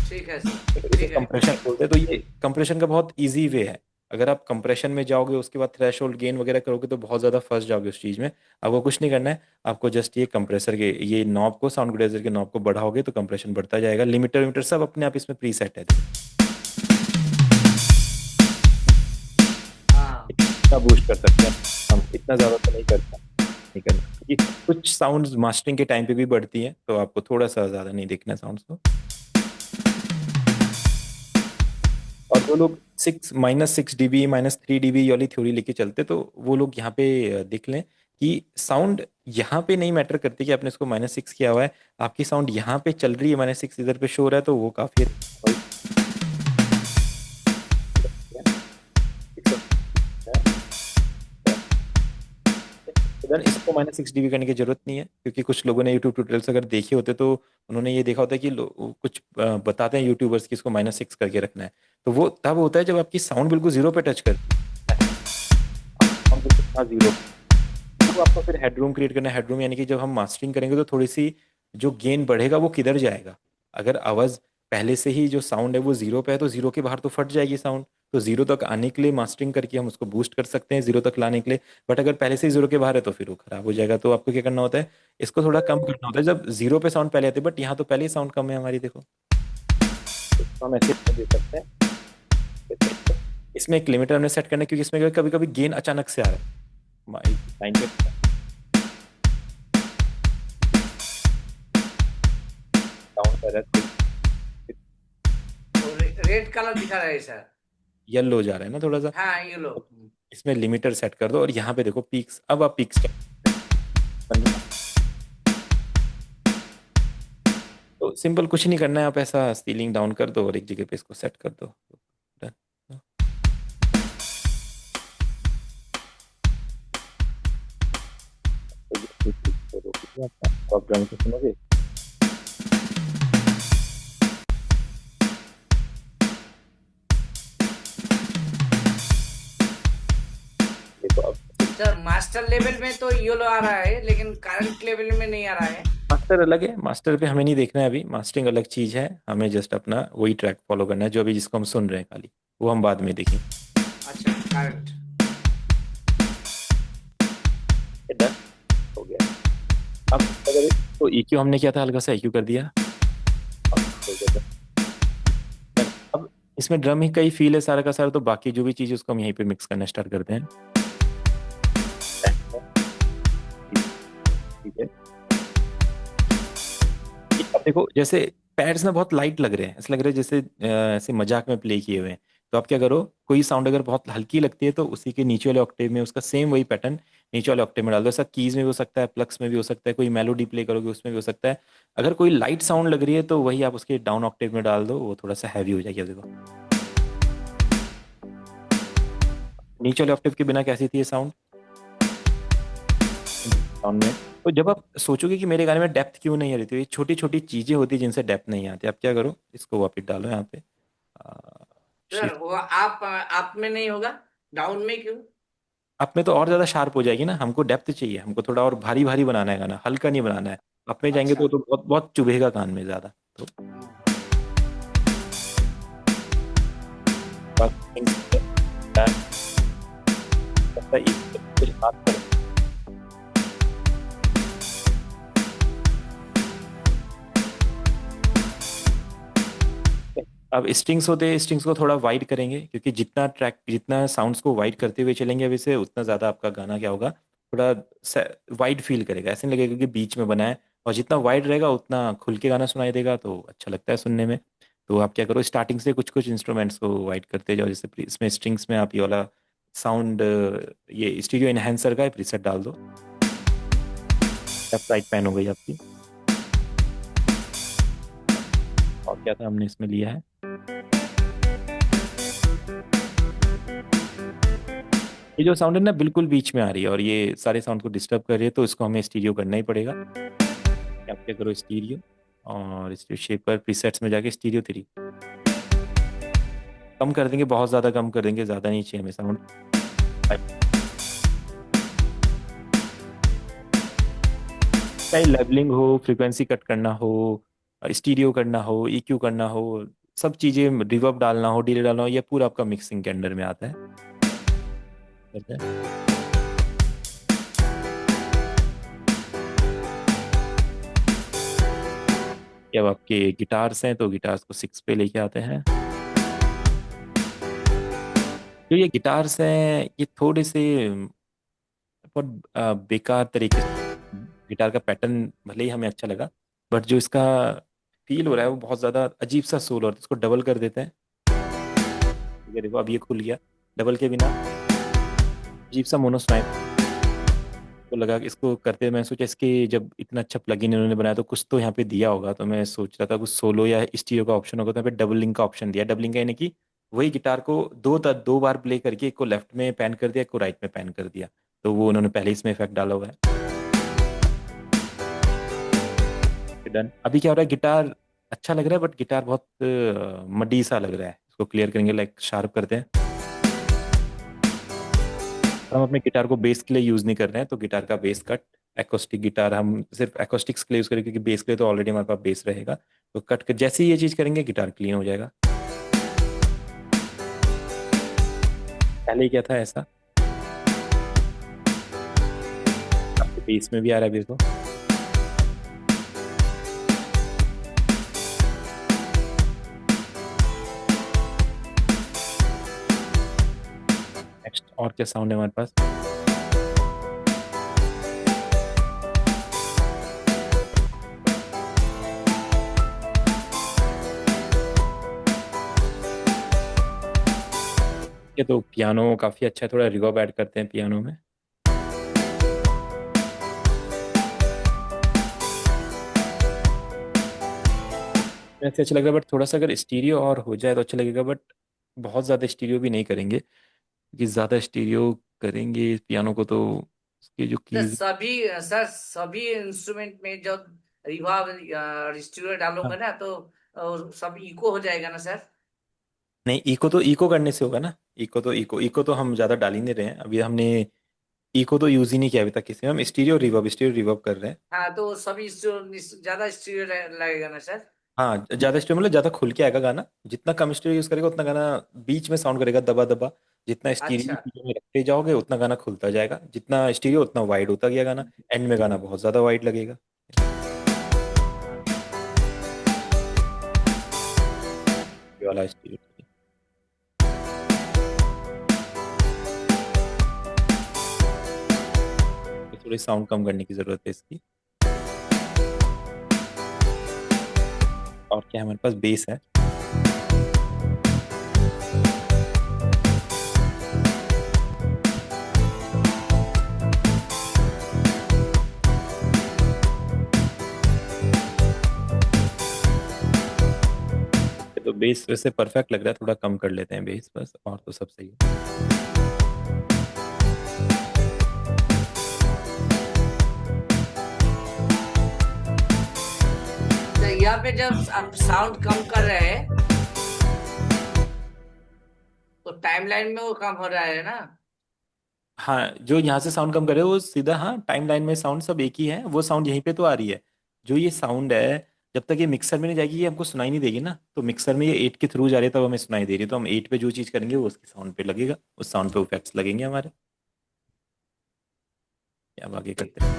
ठीक है सर, ठीक है। कंप्रेशन बोलते हैं, तो ये कंप्रेशन का बहुत इजी वे है। अगर आप कंप्रेशन में जाओगे, उसके बाद थ्रेशोल्ड गेन वगैरह करोगे, तो बहुत ज़्यादा फंस जाओगे उस चीज़ में। आपको कुछ नहीं करना है, आपको जस्ट ये कंप्रेसर के ये नॉब को, साउंड गुडाइजर के नॉब को बढ़ाओगे तो कंप्रेशन बढ़ता जाएगा। लिमिटर विमिटर सब अपने आप इसमें प्री सेट है, हाँ इतना बूस्ट कर सकते हैं हम, इतना ज़्यादा तो नहीं करता, नहीं करना, क्योंकि कुछ साउंड्स मास्टरिंग के टाइम पे भी बढ़ती हैं, तो आपको थोड़ा सा ज़्यादा नहीं देखना साउंड्स को। और जो लोग -6 dB -3 dB वाली थ्योरी लेके चलते, तो वो लोग यहाँ पे देख लें कि साउंड यहाँ पे नहीं मैटर करती कि आपने इसको -6 किया हुआ है, आपकी साउंड यहाँ पे चल रही है, -6 इधर पे शो हो रहा है, तो वो काफी इधर इसको -6 dB करने की जरूरत नहीं है, क्योंकि कुछ लोगों ने यूट्यूब ट्यूटोरियल्स अगर देखे होते तो उन्होंने ये देखा होता है कि कुछ बताते हैं यूट्यूबर्स कि इसको -6 करके रखना है। तो वो तब होता है जब आपकी साउंड बिल्कुल 0 पे टच करती है, साउंड बिल्कुल 0, तो आपको फिर हेडरूम क्रिएट करना है। हेडरूम यानी कि जब हम मास्टरिंग करेंगे तो थोड़ी सी जो गेन बढ़ेगा वो किधर जाएगा। अगर आवाज़ पहले से ही जो साउंड है वो 0 पे है, तो 0 के बाहर तो फट जाएगी साउंड। तो 0 तक आने के लिए मास्टरिंग करके हम उसको बूस्ट कर सकते हैं 0 तक लाने के लिए। बट अगर पहले से ही 0 के बाहर है तो फिर वो खराब हो जाएगा। तो आपको क्या करना होता है, इसको थोड़ा कम करना होता है जब 0 पे साउंड पहले आते हैं। बट यहाँ तो पहले ही साउंड कम है हमारी, देखो तो हम ऐसे दे सकते हैं। इसमें एक लिमिटर हमने सेट करना है, क्योंकि इसमें कभी कभी गेन अचानक से आ रहा है। लाइन पे साउंड कर रहा है, रेड कलर दिखा रहा है सर। येलो जा रहा है ना थोड़ा सा। हाँ ये लो। इसमें लिमिटर सेट कर दो और यहाँ पे देखो पीक्स, अब आप पीक्स तो सिंपल कुछ नहीं करना है, आप ऐसा सीलिंग डाउन कर दो और एक जगह पे इसको सेट कर दो। Done. आप ड्रम को सुनोगे? देखो अब सर मास्टर लेवल में तो योलो आ रहा है, लेकिन करंट लेवल में नहीं आ रहा है। मास्टर अलग है, मास्टर पे हमें नहीं देखना है अभी, मास्टरिंग अलग चीज है, हमें जस्ट अपना वही ट्रैक फॉलो करना है जो अभी जिसको हम सुन रहे हैं खाली, वो हम बाद में देखेंगे। अच्छा करंट डन हो गया। अब अगर तो EQ हमने किया था, हल्का सा EQ कर दिया। अब हो गया। Done। अब इसमें ड्रम ही कई फील है सारा का सारा, तो बाकी जो भी चीज़ उसको हम यहीं पे मिक्स करना स्टार्ट करते हैं। ठीक है, अब देखो जैसे पैड्स ना बहुत लाइट लग रहे हैं, ऐसा लग रहा है जैसे ऐसे मजाक में प्ले किए हुए हैं। तो आप क्या करो, कोई साउंड अगर बहुत हल्की लगती है तो उसी के नीचे वाले ऑक्टेव में उसका सेम वही पैटर्न नीचे वाले ऑक्टेव में डाल दो। ऐसा कीज में भी हो सकता है, प्लक्स में भी हो सकता है, कोई मेलोडी प्ले करोगे उसमें भी हो सकता है। अगर कोई लाइट साउंड लग रही है तो वही आप उसके डाउन ऑक्टेव में डाल दो, वो थोड़ा सा हैवी हो जाएगी। अब देखो नीचे वाले ऑक्टेव के बिना कैसी थी ये साउंड साउंड में। तो जब आप सोचोगे कि मेरे गाने में डेप्थ क्यों नहीं आ रही थी, ये छोटी छोटी चीजें होती है जिनसे डेप्थ नहीं आती। आप क्या करो, इसको वापस डालो यहाँ पे सर, वो आप में नहीं होगा, डाउन में क्यों? आप में तो और ज्यादा शार्प हो जाएगी ना, हमको डेप्थ चाहिए, हमको थोड़ा और भारी भारी बनाना है गाना, हल्का नहीं बनाना है। आप में जाएंगे अच्छा तो बहुत बहुत चुभेगा कान में ज्यादा। तो बस अब स्ट्रिंग्स होते हैं, स्ट्रिंग्स को थोड़ा वाइड करेंगे क्योंकि जितना साउंड्स को वाइड करते हुए चलेंगे अभी से, उतना ज़्यादा आपका गाना क्या होगा, थोड़ा वाइड फील करेगा, ऐसे नहीं लगेगा कि बीच में बना है। और जितना वाइड रहेगा उतना खुल के गाना सुनाई देगा, तो अच्छा लगता है सुनने में। तो आप क्या करो, स्टार्टिंग से कुछ कुछ इंस्ट्रूमेंट्स को वाइड करते जाओ, जैसे इसमें स्ट्रिंग्स में आप ये वाला साउंड, ये स्टीरियो इनहेंसर का प्रीसेट डाल दो। लेफ्ट राइट पैन हो गई आपकी। और क्या था हमने इसमें लिया है, ये जो साउंड है ना बिल्कुल बीच में आ रही है और ये सारे साउंड को डिस्टर्ब कर रही है, तो इसको हमें स्टीरियो करना ही पड़ेगा। आप क्या करो, स्टीरियो और स्टीरियो शेपर प्रीसेट्स में जाके स्टीरियो 3 कम कर देंगे, बहुत ज़्यादा कम कर देंगे, ज़्यादा नहीं चाहिए हमें साउंड। चाहे लेवलिंग हो, फ्रीक्वेंसी कट करना हो, स्टीरियो करना हो, EQ करना हो, सब चीज़ें, रिवर्ब डालना हो, डिले डालना हो, ये पूरा आपका मिक्सिंग के अंडर में आता है। अब आपके गिटार्स हैं तो गिटार्स को 6 पे लेके आते हैं। जो ये गिटार्स हैं ये थोड़े से बहुत बेकार तरीके से, गिटार का पैटर्न भले ही हमें अच्छा लगा बट जो इसका फील हो रहा है वो बहुत ज़्यादा अजीब सा सोल हो रहा है। इसको डबल कर देते हैं। ये देखो अब ये खुल गया, डबल के बिना अजीब सा मोनोस्नाइप तो लगा कि इसको करते, मैं सोचा इसके जब इतना अच्छा प्लगइन इन्होंने बनाया तो कुछ तो यहाँ पे दिया होगा, तो मैं सोच रहा था कुछ सोलो या स्टीरियो का ऑप्शन होगा, तो यहाँ पे डबलिंग का ऑप्शन दिया। डबलिंग का यानी कि वही गिटार को दो बार प्ले करके एक को लेफ्ट में पैन कर दिया, एक को राइट में पैन कर दिया, तो वो उन्होंने पहले इसमें इफेक्ट डाला हुआ है। डन। अभी क्या हो रहा है, गिटार अच्छा लग रहा है बट गिटार बहुत मडी सा लग रहा है, इसको क्लियर करेंगे, लाइक शार्प करते हैं। हम अपने गिटार को बेस के लिए यूज नहीं कर रहे हैं, तो गिटार का बेस कट, एकोस्टिक गिटार हम सिर्फ एकोस्टिक्स के लिए यूज करेंगे क्योंकि बेस के लिए तो ऑलरेडी हमारे पास बेस रहेगा, तो कट कर जैसे ही ये चीज करेंगे गिटार क्लीन हो जाएगा। पहले क्या था ऐसा, आपके बेस में भी आ रहा है, देखो नेक्स्ट और क्या साउंड है हमारे पास, ये तो पियानो काफी अच्छा है, थोड़ा रिवर्ब ऐड करते हैं पियानो में। वैसे अच्छा लग रहा है, बट थोड़ा सा अगर स्टीरियो और हो जाए तो अच्छा लगेगा, बट बहुत ज़्यादा स्टीरियो भी नहीं करेंगे, क्योंकि ज़्यादा स्टीरियो करेंगे पियानो को तो उसके जो सर कीज। सभी इंस्ट्रूमेंट में जब रिवर्ब स्टीरियो डालूंगा हाँ, ना तो सब इको हो जाएगा ना सर। नहीं, इको तो इको करने से होगा ना। इको तो हम ज़्यादा डाल ही नहीं रहे हैं अभी, हमने इको तो यूज़ ही नहीं किया अभी तक किसी में। हम स्टीरियो रिवर्ब कर रहे हैं। हाँ तो सभी ज्यादा स्टीरियो लगेगा ना सर। हाँ, ज़्यादा स्टीरियो मतलब ज़्यादा खुल के आएगा गाना, जितना कम स्टीरियो यूज़ करेगा उतना गाना बीच में साउंड करेगा दबा दबा। जितना स्टीरियो अच्छा। में रखते जाओगे उतना गाना खुलता जाएगा, जितना स्टीरियो उतना वाइड होता गया गाना, एंड में गाना बहुत ज़्यादा वाइड लगेगा। ये वाला स्टीरियो थोड़ी साउंड कम करने की ज़रूरत है इसकी। और क्या हमारे पास बेस है। तो बेस वैसे परफेक्ट लग रहा है, थोड़ा कम कर लेते हैं बेस बस, और तो सब सही है। तो यहाँ पे जब आप साउंड कम कर रहे हैं तो टाइमलाइन में वो कम हो रहा है ना। हाँ, जो यहाँ से साउंड कम करे वो सीधा, हाँ, टाइम लाइन में साउंड सब एक ही है, वो साउंड यहीं पे तो आ रही है। जो ये साउंड है, जब तक ये मिक्सर में नहीं जाएगी ये हमको सुनाई नहीं देगी ना, तो मिक्सर में ये 8 के थ्रू जा रही है तब हमें सुनाई दे रही है, तो हम 8 पे जो चीज़ करेंगे वो उसके साउंड पे लगेगा, उस साउंड पे इफेक्ट्स लगेंगे हमारे। अब आगे करते हैं।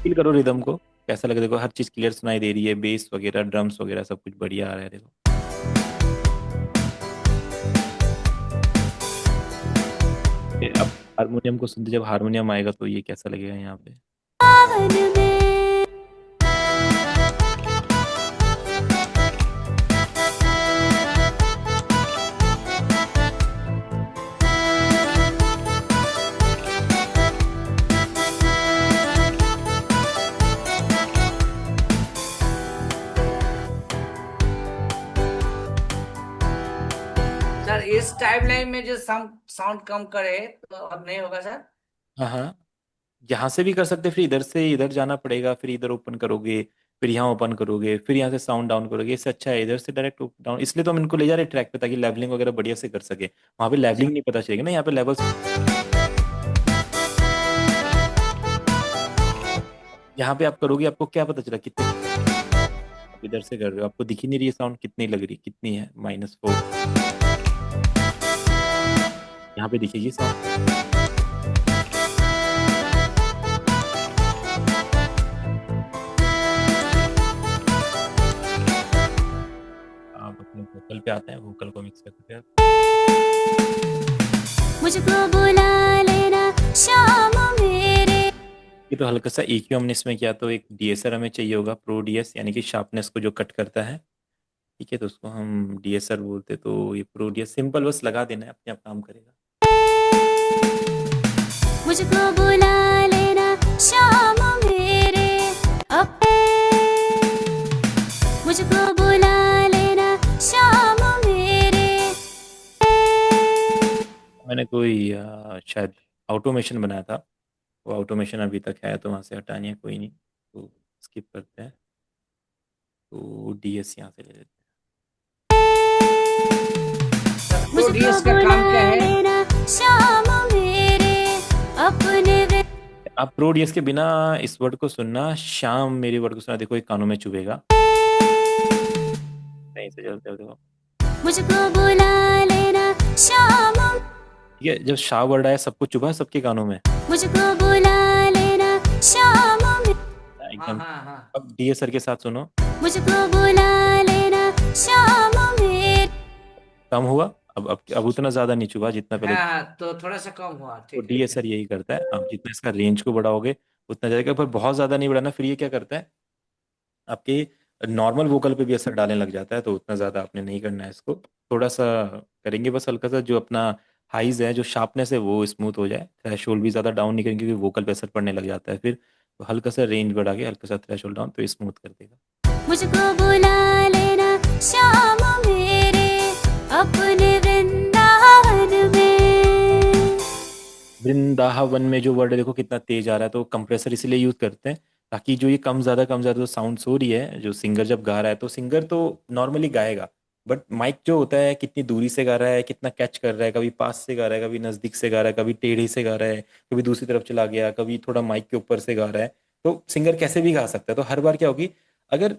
फील करो रिदम को, कैसा लगे, देखो हर चीज़ क्लियर सुनाई दे रही है, बेस वगैरह ड्रम्स वगैरह सब कुछ बढ़िया आ रहा है, देखो। अब हारमोनियम को सुनते, जब हारमोनियम आएगा तो ये कैसा लगेगा यहाँ पे। सावन में सर इस टाइमलाइन में जो साउंड साउंड कम करे तो अब नहीं होगा सर। हाँ हाँ, यहाँ से भी कर सकते, फिर इधर से इधर जाना पड़ेगा, फिर इधर ओपन करोगे, फिर यहाँ ओपन करोगे, फिर यहाँ से साउंड डाउन करोगे, इससे अच्छा है इधर से डायरेक्ट डाउन। इसलिए तो हम इनको ले जा रहे ट्रैक पे, ताकि लेवलिंग वगैरह बढ़िया से कर सके। वहाँ पे लेवलिंग नहीं पता चलेगा ना, यहाँ पे लेवल्स। यहाँ पे आप करोगे, आपको क्या पता चला कितने, आप इधर से कर रहे हो आपको दिख ही नहीं रही है साउंड कितनी लग रही, कितनी है, -4। यहाँ पे दिखेगी साउंड। आप अपने वोकल पे आते हैं, वोकल को मिक्स करते हैं। मुझको बुला लेना शाम मेरे। ये तो हल्का सा EQ हमने इसमें किया, तो एक DSR हमें चाहिए होगा, प्रो DS, यानी कि शार्पनेस को जो कट करता है। ठीक है, तो उसको हम DSR बोलते, तो ये प्रो DS सिंपल बस लगा देना है, अपने आप काम करेगा। मुझको बुला लेना शाम मेरे अपने। मुझको बुला लेना शाम मेरे। मैंने कोई शायद ऑटोमेशन बनाया था, वो ऑटोमेशन अभी तक है, तो वहाँ से हटानी है, कोई नहीं, तो स्किप करते हैं। तो DS यहाँ से ले लेते तो मुझको डीएस का काम क्या बुला है। लेना शाम मेरे अपने वे। हैं। आप प्रो DS के बिना इस वर्ड को सुनना, शाम मेरे वर्ड को सुनना, देखो एक कानों में चुभेगा। नहीं से चलते हो, देखो। मुझको बुला लेना शाम। ठीक है, जब शाह वर्ड आया सबको चुभा, सबके कानों में मुझको बुला लेना शाम में। हाँ एकदम। हाँ हाँ। अब DSR के साथ सुनो, मुझको बुला लेना शाम में। कम हुआ, अब उतना ज्यादा नहीं चुभा जितना पहले। हाँ हाँ तो थोड़ा सा कम हुआ, तो ठीक है। DSR यही करता है, आप जितना इसका रेंज को बढ़ाओगे उतना जाएगा, पर बहुत ज्यादा नहीं बढ़ाना, फिर ये क्या करता है, आपके नॉर्मल वोकल पे भी असर डालने लग जाता है, तो उतना ज़्यादा आपने नहीं करना है इसको। थोड़ा सा करेंगे बस, हल्का सा जो अपना हाइज है, जो शार्पनेस है, वो स्मूथ हो जाए। थ्रेशोल्ड भी ज़्यादा डाउन नहीं करेंगे क्योंकि वोकल पे असर पड़ने लग जाता है फिर। तो हल्का सा रेंज बढ़ा के हल्का सा थ्रेशोल्ड डाउन, तो स्मूथ कर देगा। मुझको बुला लेना शाम मेरे अपने वृंदावन में। वृंदावन में जो वर्ड है देखो कितना तेज आ रहा है, तो कंप्रेसर इसलिए यूज करते हैं ताकि जो ये कम ज़्यादा जो साउंड्स हो रही है, जो सिंगर जब गा रहा है, तो सिंगर तो नॉर्मली गाएगा, बट माइक जो होता है कितनी दूरी से गा रहा है, कितना कैच कर रहा है, कभी पास से गा रहा है, कभी नज़दीक से गा रहा है, कभी टेढ़े से गा रहा है, कभी दूसरी तरफ चला गया, कभी थोड़ा माइक के ऊपर से गा रहा है। तो सिंगर कैसे भी गा सकता है, तो हर बार क्या होगी, अगर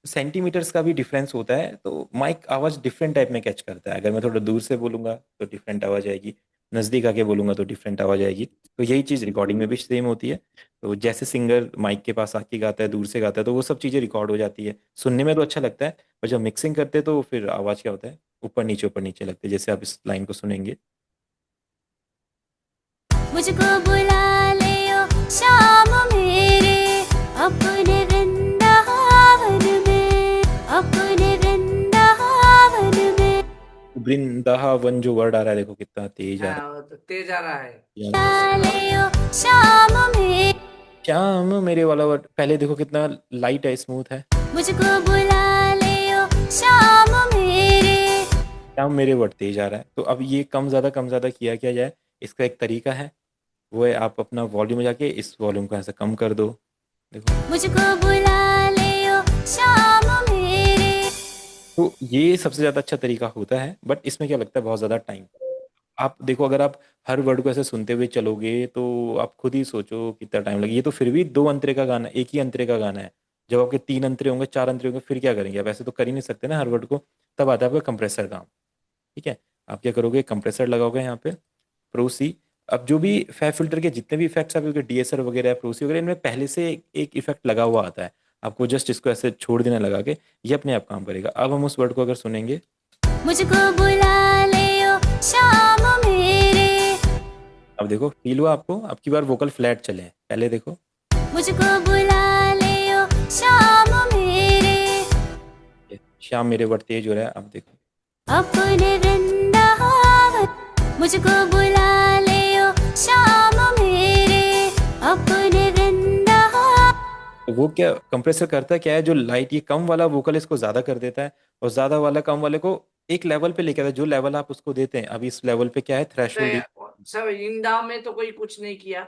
सेंटीमीटर्स का भी डिफरेंस होता है तो माइक आवाज़ डिफरेंट टाइप में कैच करता है। अगर मैं थोड़ा दूर से बोलूंगा तो डिफरेंट आवाज़ आएगी, नज़दीक आके बोलूंगा तो डिफरेंट आवाज़ आएगी। तो यही चीज़ रिकॉर्डिंग में भी सेम होती है। तो जैसे सिंगर माइक के पास आके गाता है, दूर से गाता है, तो वो सब चीज़ें रिकॉर्ड हो जाती है। सुनने में तो अच्छा लगता है, पर जब मिक्सिंग करते हैं तो फिर आवाज़ क्या होता है, ऊपर नीचे लगते हैं, जैसे आप इस लाइन को सुनेंगे। मुझको बुला ले ओ शाम मेरे अपने वृंदावन में, अपने वृंदावन में। वृंदावन जो वर्ड आ रहा है देखो कितना तेज आ रहा हाँ, वो तो तेज आ रहा है। है। बुला ले ओ शाम मेरे, श्याम मेरे वाला वर्ड पहले देखो कितना लाइट है, स्मूथ है। मुझको बुला ले ओ शाम मेरे। श्याम मेरे वर्ड तेज आ रहा है। तो अब ये कम ज़्यादा किया जाए, इसका एक तरीका है, वो है आप अपना वॉल्यूम में जाके इस वॉल्यूम को ऐसे कम कर दो, देखो। मुझको बुला ले ओ शाम मेरे। तो ये सबसे ज़्यादा अच्छा तरीका होता है, बट इसमें क्या लगता है, बहुत ज़्यादा टाइम। आप देखो, अगर आप हर वर्ड को ऐसे सुनते हुए चलोगे तो आप खुद ही सोचो कितना टाइम लगे। ये तो फिर भी 2 अंतरे का गाना, एक ही अंतरे का गाना है। जब आपके 3 अंतरे होंगे, 4 अंतरे होंगे, फिर क्या करेंगे आप, ऐसे तो कर ही नहीं सकते ना हर वर्ड को। तब आता है आपका कंप्रेसर काम। ठीक है, आप क्या करोगे, कंप्रेसर लगाओगे यहाँ पे, प्रोसी। अब जो भी फैब फिल्टर के जितने भी इफेक्ट्स आपके डीएसआर वगैरह है, प्रोसी वगैरह, इनमें पहले से एक इफेक्ट लगा हुआ आता है। आपको जस्ट इसको ऐसे छोड़ देना लगा के, ये अपने आप काम करेगा। अब हम उस वर्ड को अगर सुनेंगे, मुझको बुला ले ओ शाम मेरे। अब देखो फील हुआ आपको, अब की बार वोकल फ्लैट चले हैं, पहले देखो। मुझको बुला ले ओ शाम मेरे, ये श्याम मेरे वर्ड तेज हो रहा है, अब देखो। अपने वृंदावन। मुझको बुला ले ओ शाम मेरे अपने वृंदावन। तो वो क्या कंप्रेसर करता है, क्या है, जो लाइट ये कम वाला वोकल इसको ज्यादा कर देता है, और ज्यादा वाला कम वाले को एक लेवल पे लेके आता है, जो लेवल आप उसको देते हैं। अभी इस लेवल पे क्या है, थ्रेशोल्ड। तो सब इंदा में तो कोई कुछ नहीं किया।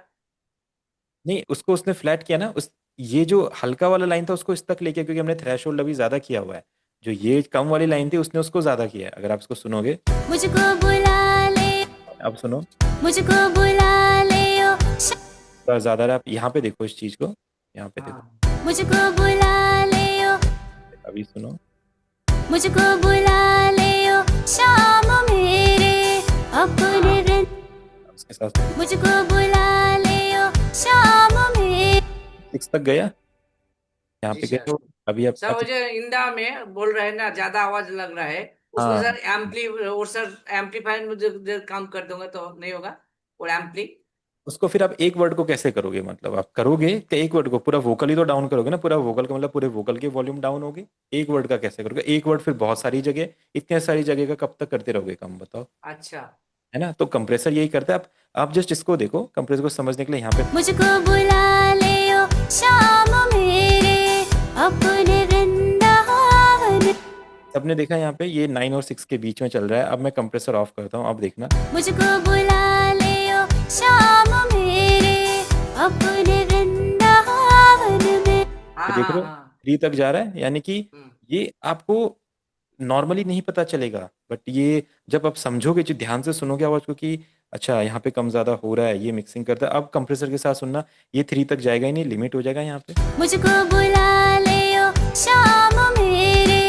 नहीं, उसको उसने फ्लैट किया ना, उस ये जो हल्का वाला लाइन था उसको इस तक लेके, क्योंकि हमने थ्रेशोल्ड अभी ज्यादा किया हुआ है। जो ये कम वाली लाइन थी उसने उसको ज्यादा किया है। अगर आप इसको सुनोगे, मुझको बुला ले, अब सुनो, मुझको बुला ले ओ थोड़ा ज्यादा है। आप यहाँ पे देखो इस चीज को, यहाँ पे देखो, हाँ, मुझको बुला ले ओ, अभी सुनो। मुझको बुला ले ओ शाम मेरे अपने वृंद। इसके साथ मुझको बुला ले ओ शाम में। 6 तक गया, यहाँ जी पे सर। गया तो अभी सर आप वो जो इंदा में बोल रहे हैं ना, ज्यादा आवाज लग रहा है उसमें हाँ, सर एम्पली, वो सर एम्पलीफायर में जो काम कर दूंगा तो नहीं होगा और एम्पली। उसको फिर आप एक वर्ड को कैसे करोगे, मतलब आप करोगे कि एक वर्ड को पूरा वोकल ही तो डाउन करोगे ना, पूरा वोकल का मतलब पूरे वोकल के वॉल्यूम डाउन होगे। एक वर्ड का कैसे करोगे, एक वर्ड फिर बहुत सारी जगह, इतने सारी जगह का कब तक करते रहोगे काम, बताओ। अच्छा, है ना, तो कंप्रेसर यही करता है। आप जस्ट इसको देखो, कंप्रेसर को समझने के लिए यहाँ पे मुझको बुला ले ओ शाम मेरे अपने वृंदावन। सबने देखा, यहाँ पे ये 9 और 6 के बीच में चल रहा है। अब मैं कंप्रेसर ऑफ करता हूँ, अब देखना। मुझको बुला ले ओ शाम मेरे अपने वृंदावन में। हाँ देख हाँ रहे हो, हाँ। 3 तक जा रहा है, यानी कि हम्म, ये आपको नॉर्मली नहीं पता चलेगा, बट ये जब आप समझोगे, जो ध्यान से सुनोगे आवाज को कि अच्छा यहाँ पे कम ज्यादा हो रहा है, ये मिक्सिंग करता है। अब कंप्रेसर के साथ सुनना, ये 3 तक जाएगा ही नहीं, लिमिट हो जाएगा यहाँ पे। मुझको बुला ले ओ शाम मेरे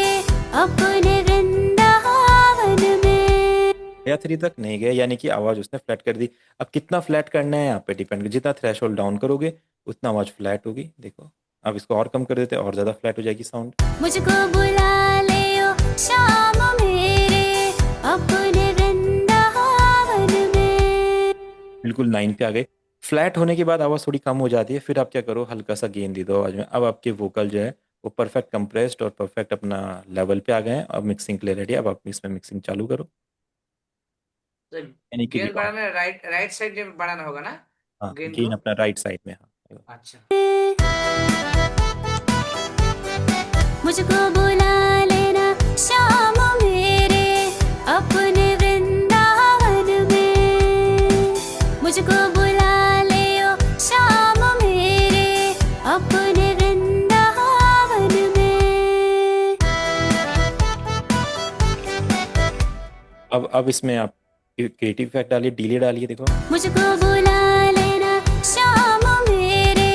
अपने वृंदावन में। गया 3 तक, नहीं गया, यानी कि आवाज उसने फ्लैट कर दी। अब कितना फ्लैट करना है यहाँ पे डिपेंड, जितना थ्रेशोल्ड डाउन करोगे उतना आवाज फ्लैट होगी। देखो, अब इसको और कम कर देते हैं, और ज्यादा फ्लैट हो जाएगी साउंड। मुझको बुला ले ओ शाम मेरे अपने वृंदावन में। बिल्कुल 9 पे आ गए। फ्लैट होने के बाद आवाज थोड़ी कम हो जाती है, फिर आप क्या करो, हल्का सा गेन दे दो आवाज में। अब आपके वोकल जो है वो परफेक्ट कंप्रेस्ड और परफेक्ट अपना लेवल पे आ गए हैं। अब मिक्सिंग के लिए रेडी, अब आप इसमें मिक्सिंग चालू करो, तो यानी कि गेन बढ़ाना राइट राइट साइड में बढ़ाना होगा ना हाँ गेन गेन को। अपना राइट साइड में। हाँ अच्छा मुझको बुला लेना शाम मेरे अपने वृंदावन में, मुझको बुला लियो शाम मेरे अपने वृंदावन में। अब इसमें आप क्रिएटिव इफेक्ट डालिए, डिले डालिए, देखो मुझको बुला लेना शाम मेरे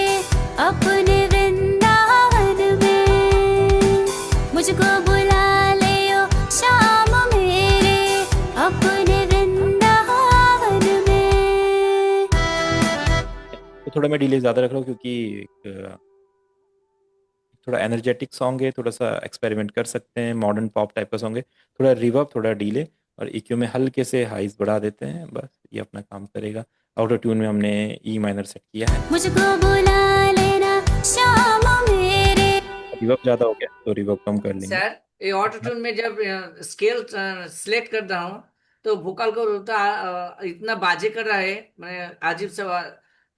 अपने वृंदावन में, मुझको बुला लियो शाम मेरे अपने वृंदावन में। तो थोड़ा मैं डिले ज़्यादा रख रहा हूँ क्योंकि एक, थोड़ा एनर्जेटिक सॉन्ग है, थोड़ा सा एक्सपेरिमेंट कर सकते हैं, मॉडर्न पॉप टाइप का सॉन्ग है। थोड़ा रिवर्ब, थोड़ा डिले और EQ में हल्के से हाइज बढ़ा देते हैं, बस ये अपना काम करेगा। आउटर ट्यून में हमने E माइनर सेट किया है। मुझको बुला लेना शाम मेरे। रिवर्ब ज़्यादा हो गया तो रिवर्ब कम कर लेंगे। सर ये ऑटो ट्यून में जब स्केल सिलेक्ट करता हूँ तो वोकल को इतना बाजे कर रहा है, मैं अजीब सा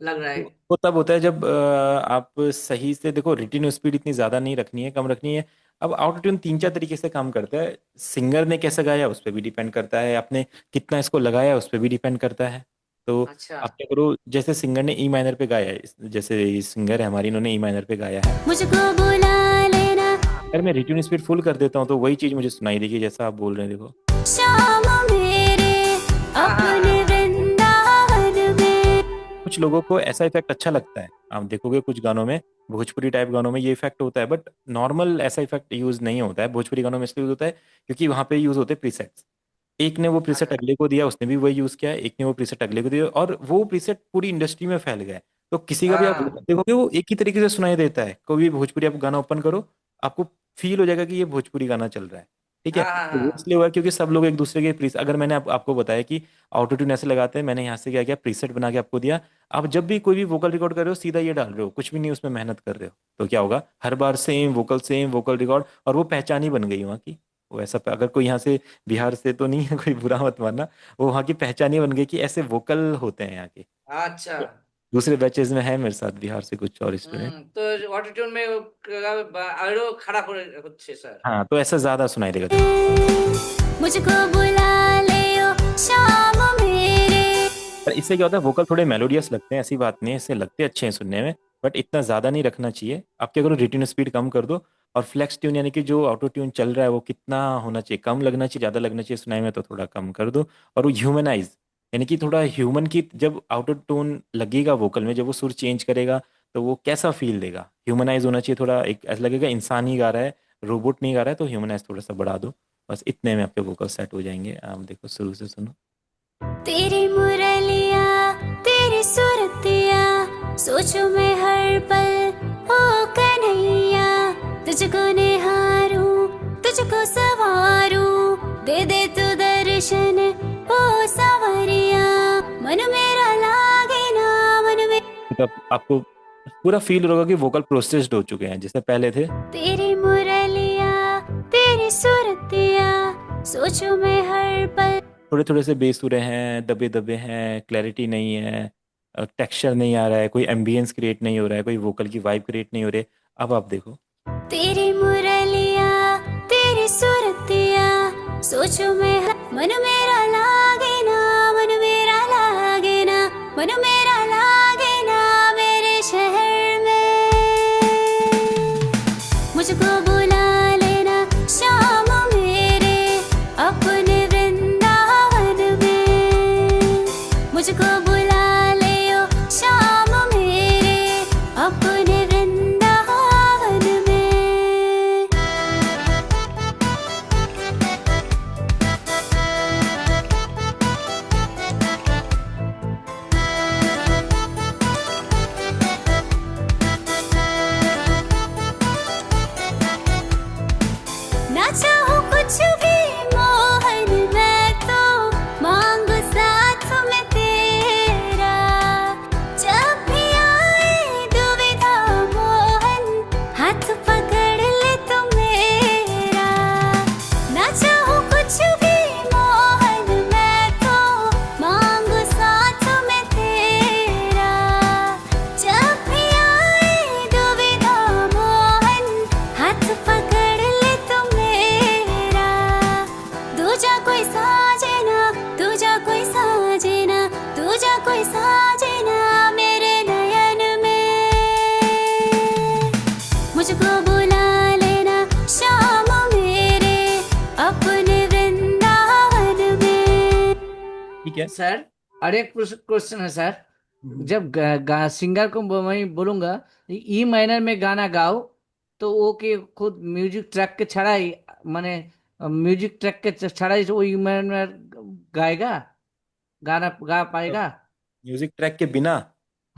लग रहा है। वो तब होता है जब आप सही से देखो, रिटिन स्पीड इतनी ज़्यादा नहीं रखनी है, कम रखनी है। अब आउट ट्यून 3-4 तरीके से काम करता है। सिंगर ने कैसे गाया उस पर भी डिपेंड करता है, आपने कितना इसको लगाया उस पर भी डिपेंड करता है। तो अच्छा आप क्या करो, जैसे सिंगर ने E माइनर पे गाया है, जैसे सिंगर है हमारी, इन्होंने E माइनर पे गाया है, मुझको बुला लेना अगर मैं रिट्यून स्पीड फुल कर देता हूँ तो वही चीज़ मुझे सुनाई देगी जैसा आप बोल रहे हैं। देखो शाम मेरे अपने वृंदावन में। कुछ लोगों को ऐसा इफेक्ट अच्छा लगता है, आप देखोगे कुछ गानों में, भोजपुरी टाइप गानों में ये इफेक्ट होता है, बट नॉर्मल ऐसा इफेक्ट यूज नहीं होता है। भोजपुरी गानों में इसलिए यूज होता है क्योंकि वहाँ पे यूज होते हैं प्रीसेट्स। एक ने वो प्रीसेट अगले को दिया, उसने भी वही यूज किया, एक ने वो प्रीसेट अगले को दिया, और वो प्रीसेट पूरी इंडस्ट्री में फैल गया है। तो किसी का भी आप हाँ देखोगे वो एक ही तरीके से सुनाई देता है। कोई भी भोजपुरी आप गाना ओपन करो, आपको फील हो जाएगा कि ये भोजपुरी गाना चल रहा है, ठीक है। हाँ हाँ तो वो हाँ इसलिए हुआ क्योंकि सब लोग एक दूसरे के प्रीसेट, अगर मैंने आपको बताया कि ऑटो ट्यून ऐसे लगाते हैं, मैंने यहाँ से क्या किया, प्रीसेट बना के आपको दिया। आप जब भी कोई भी वोकल रिकॉर्ड कर रहे हो सीधा ये डाल रहे हो, कुछ भी नहीं उसमें मेहनत कर रहे हो, तो क्या होगा, हर बार सेम वोकल रिकॉर्ड, और वो पहचान ही बन गई वहाँ की। वो ऐसा, अगर कोई यहाँ से बिहार से तो नहीं है, कोई बुरा मत मानना, वो वहाँ की पहचान ही बन गई कि ऐसे वोकल होते हैं यहाँ के। अच्छा दूसरे बैचेज में है मेरे साथ बिहार से कुछ और स्टूडेंट। तो ऑटो ट्यून में आरो खड़ा হচ্ছে স্যার। हाँ, तो ऐसा ज्यादा सुनाई देगा। मुझको बुला लियो शाम मेरे। पर इससे क्या होता है, वोकल थोड़े मेलोडियस लगते हैं, ऐसी बात नहीं है, इससे लगते अच्छे हैं सुनने में, बट इतना ज्यादा नहीं रखना चाहिए। आप क्या करो, रिट्यून स्पीड कम कर दो, और फ्लेक्स ट्यून यानी कि जो ऑटो ट्यून चल रहा है वो कितना होना चाहिए, कम लगना चाहिए, ज्यादा लगना चाहिए सुनाई में, तो थोड़ा कम कर दो। और वो ह्यूमनाइज, यानी कि थोड़ा ह्यूमन की, जब ऑटो ट्यून लगेगा वोकल में, जब वो सुर चेंज करेगा तो वो कैसा फील देगा, ह्यूमनाइज होना चाहिए थोड़ा, एक ऐसा लगेगा इंसान ही गा रहा है, रोबोट नहीं गा रहा है। तो ह्यूमनाइज थोड़ा सा बढ़ा दो, बस इतने में आपके वोकल सेट हो जाएंगे। आप देखो शुरू से सुनो। तेरी मुरलिया तेरी सूरतिया सोचो मैं हर पल, ओ कन्हैया तुझको निहारूं तुझको सवारूं, दे तू दर्शन ओ सावरिया, मन मेरा लागे ना मन में। तो आपको पूरा फील होगा कि वोकल प्रोसेस्ड हो चुके हैं जैसे पहले थे। तेरी मुरलिया तेरी सूरतिया सोचो मैं हर पल। थोड़े थोड़े से बेसुरे हैं, दबे दबे हैं, क्लैरिटी नहीं है, टेक्सचर नहीं आ रहा है, कोई एम्बियंस क्रिएट नहीं हो रहा है, कोई वोकल की वाइब क्रिएट नहीं हो रही है। अब आप देखो, तेरी मुरलिया तेरी सूरतिया सोचो मैं मन मेरा लागे ना मन मेरा लागे ना मन मेरा लागे ना मेरे शहर में। मुझको बुला लेना शाम मेरे अपने वृंदावन में, मुझको बुला लियो शाम मेरे अपने वृंदावन में। कोई साजना, तुझा कोई साजना, तुझा कोई साजना मेरे नयन में। मुझको बुला लेना शाम मेरे अपने वृंदावन में। ठीक है। सर और एक क्वेश्चन है सर, जब सिंगर को मैं बोलूंगा ई माइनर में गाना गाओ, तो वो कि खुद म्यूजिक ट्रैक के छड़ाई माने म्यूजिक ट्रैक के छड़ाई वो ई माइनर में गाएगा, गाना गा पाएगा? म्यूजिक ट्रैक के बिना?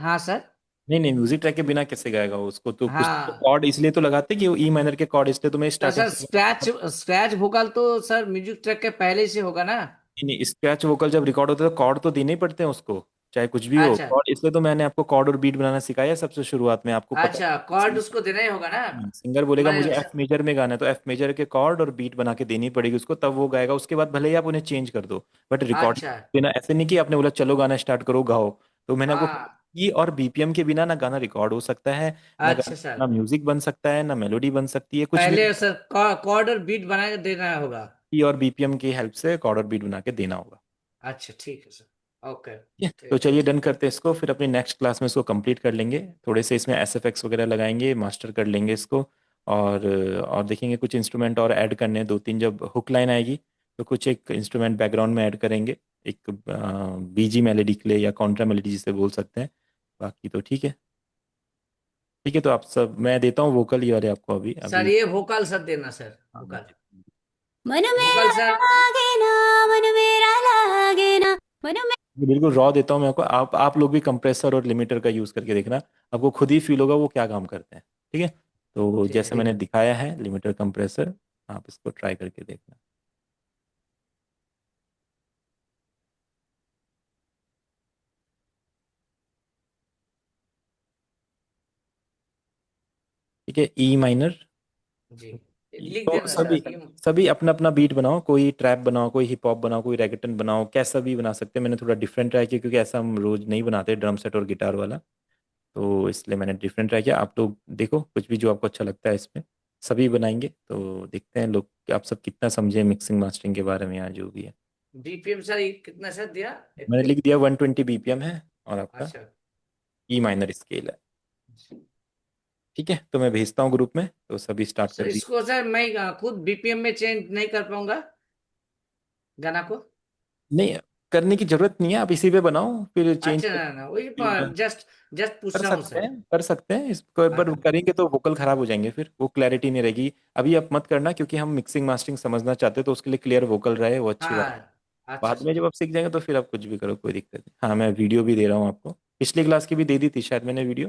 हाँ सर। नहीं नहीं, म्यूजिक ट्रैक के बिना कैसे गाएगा उसको? तो कुछ तो हाँ कॉर्ड इसलिए तो लगाते कि वो ई माइनर के कॉर्ड, इसलिए तो मैं तो स्टार्टिंग सर से स्क्रैच वोकल तो सर म्यूजिक ट्रैक के पहले से होगा ना? नहीं नहीं, स्क्रैच वोकल जब रिकॉर्ड होता है तो कॉर्ड तो देने ही पड़ते हैं उसको, चाहे कुछ भी हो अच्छा कॉर्ड। इसलिए तो मैंने आपको कॉर्ड और बीट बनाना सिखाया सबसे शुरुआत में, आपको पता अच्छा, कॉर्ड उसको देना ही होगा ना? है। सिंगर बोलेगा मुझे मैं एफ मेजर में गाना है, तो एफ मेजर के कॉर्ड और बीट बना के देनी पड़ेगी उसको, तब वो गाएगा। उसके बाद भले ही आप उन्हें चेंज कर दो, बट रिकॉर्डिंग अच्छा बिना ऐसे नहीं कि आपने बोला चलो गाना स्टार्ट करो गाओ। तो मैंने आपको हाँ की और बीपीएम के बिना ना गाना रिकॉर्ड हो सकता है, ना अच्छा ना सर, म्यूजिक बन सकता है, ना मेलोडी बन सकती है, कुछ भी पहले सर कॉर्ड और बीट बना के देना होगा। की और बीपीएम की हेल्प से कॉर्ड और बीट बना के देना होगा। अच्छा ठीक है सर, ओके ठीक है, तो ठीक। चलिए डन करते हैं इसको, फिर अपनी नेक्स्ट क्लास में इसको कंप्लीट कर लेंगे। थोड़े से इसमें एस एफ एक्स वगैरह लगाएंगे, मास्टर कर लेंगे इसको। और देखेंगे कुछ इंस्ट्रूमेंट और ऐड करने हैं, दो तीन। जब हुक लाइन आएगी तो कुछ एक इंस्ट्रूमेंट बैकग्राउंड में ऐड करेंगे, एक बीजी मेलोडी के लिए या कॉन्ट्रा मेलोडी जिसे बोल सकते हैं। बाकी तो ठीक है। ठीक है, तो आप सब मैं देता हूँ वोकल ये वाले आपको अभी सर अभी। ये वोकल सर देना सर, हाँ, मैं वोकल मन मेरा वोकल सर। लागे ना, मन मेरा लागे ना, मन में। ये बिल्कुल रॉ देता हूँ मैं आपको। आप लोग भी कंप्रेसर और लिमिटर का यूज़ करके देखना, आपको खुद ही फील होगा वो क्या काम करते हैं। ठीक है, तो ठीक जैसे है मैंने दिखाया है लिमिटर कंप्रेसर, आप इसको ट्राई करके देखना। ठीक है, ई माइनर। जी, लिख तो देना सभी सर ये। सभी अपना अपना बीट बनाओ, कोई ट्रैप बनाओ, कोई हिप हॉप बनाओ, कोई रैगेटन बनाओ, कैसा भी बना सकते हैं। मैंने थोड़ा डिफरेंट ट्राई किया क्योंकि ऐसा हम रोज नहीं बनाते ड्रम सेट और गिटार वाला, तो इसलिए मैंने डिफरेंट ट्राई किया। आप लोग देखो कुछ भी जो आपको अच्छा लगता है इसमें, सभी बनाएंगे तो देखते हैं लोग कि आप सब कितना समझे मिक्सिंग मास्टरिंग के बारे में, यहाँ जो भी है। बीपीएम सर ये कितना सर दिया? मैंने लिख दिया 120 बीपीएम है और आपका अच्छा ई माइनर स्केल है। ठीक है, तो मैं भेजता हूँ ग्रुप में, तो सभी स्टार्ट सर, कर दी। इसको सर मैं खुद बीपीएम में चेंज नहीं कर पाऊंगा गाना को? नहीं, करने की जरूरत नहीं है, आप इसी पे बनाओ फिर चेंज अच्छा ना ना वही कर जस्ट जस्ट पूछ रहा हूँ सकते सर। हैं, कर सकते हैं इसको एक बार हाँ करेंगे तो वोकल खराब हो जाएंगे, फिर वो क्लैरिटी नहीं रहेगी। अभी आप मत करना क्योंकि हम मिक्सिंग मास्टरिंग समझना चाहते हैं, तो उसके लिए क्लियर वोकल रहे वो अच्छी बात। हाँ अच्छा बाद में सर। जब आप सीख जाएंगे तो फिर आप कुछ भी करो, कोई दिक्कत नहीं। हाँ, मैं वीडियो भी दे रहा हूँ आपको, पिछली क्लास की भी दे दी थी शायद मैंने वीडियो।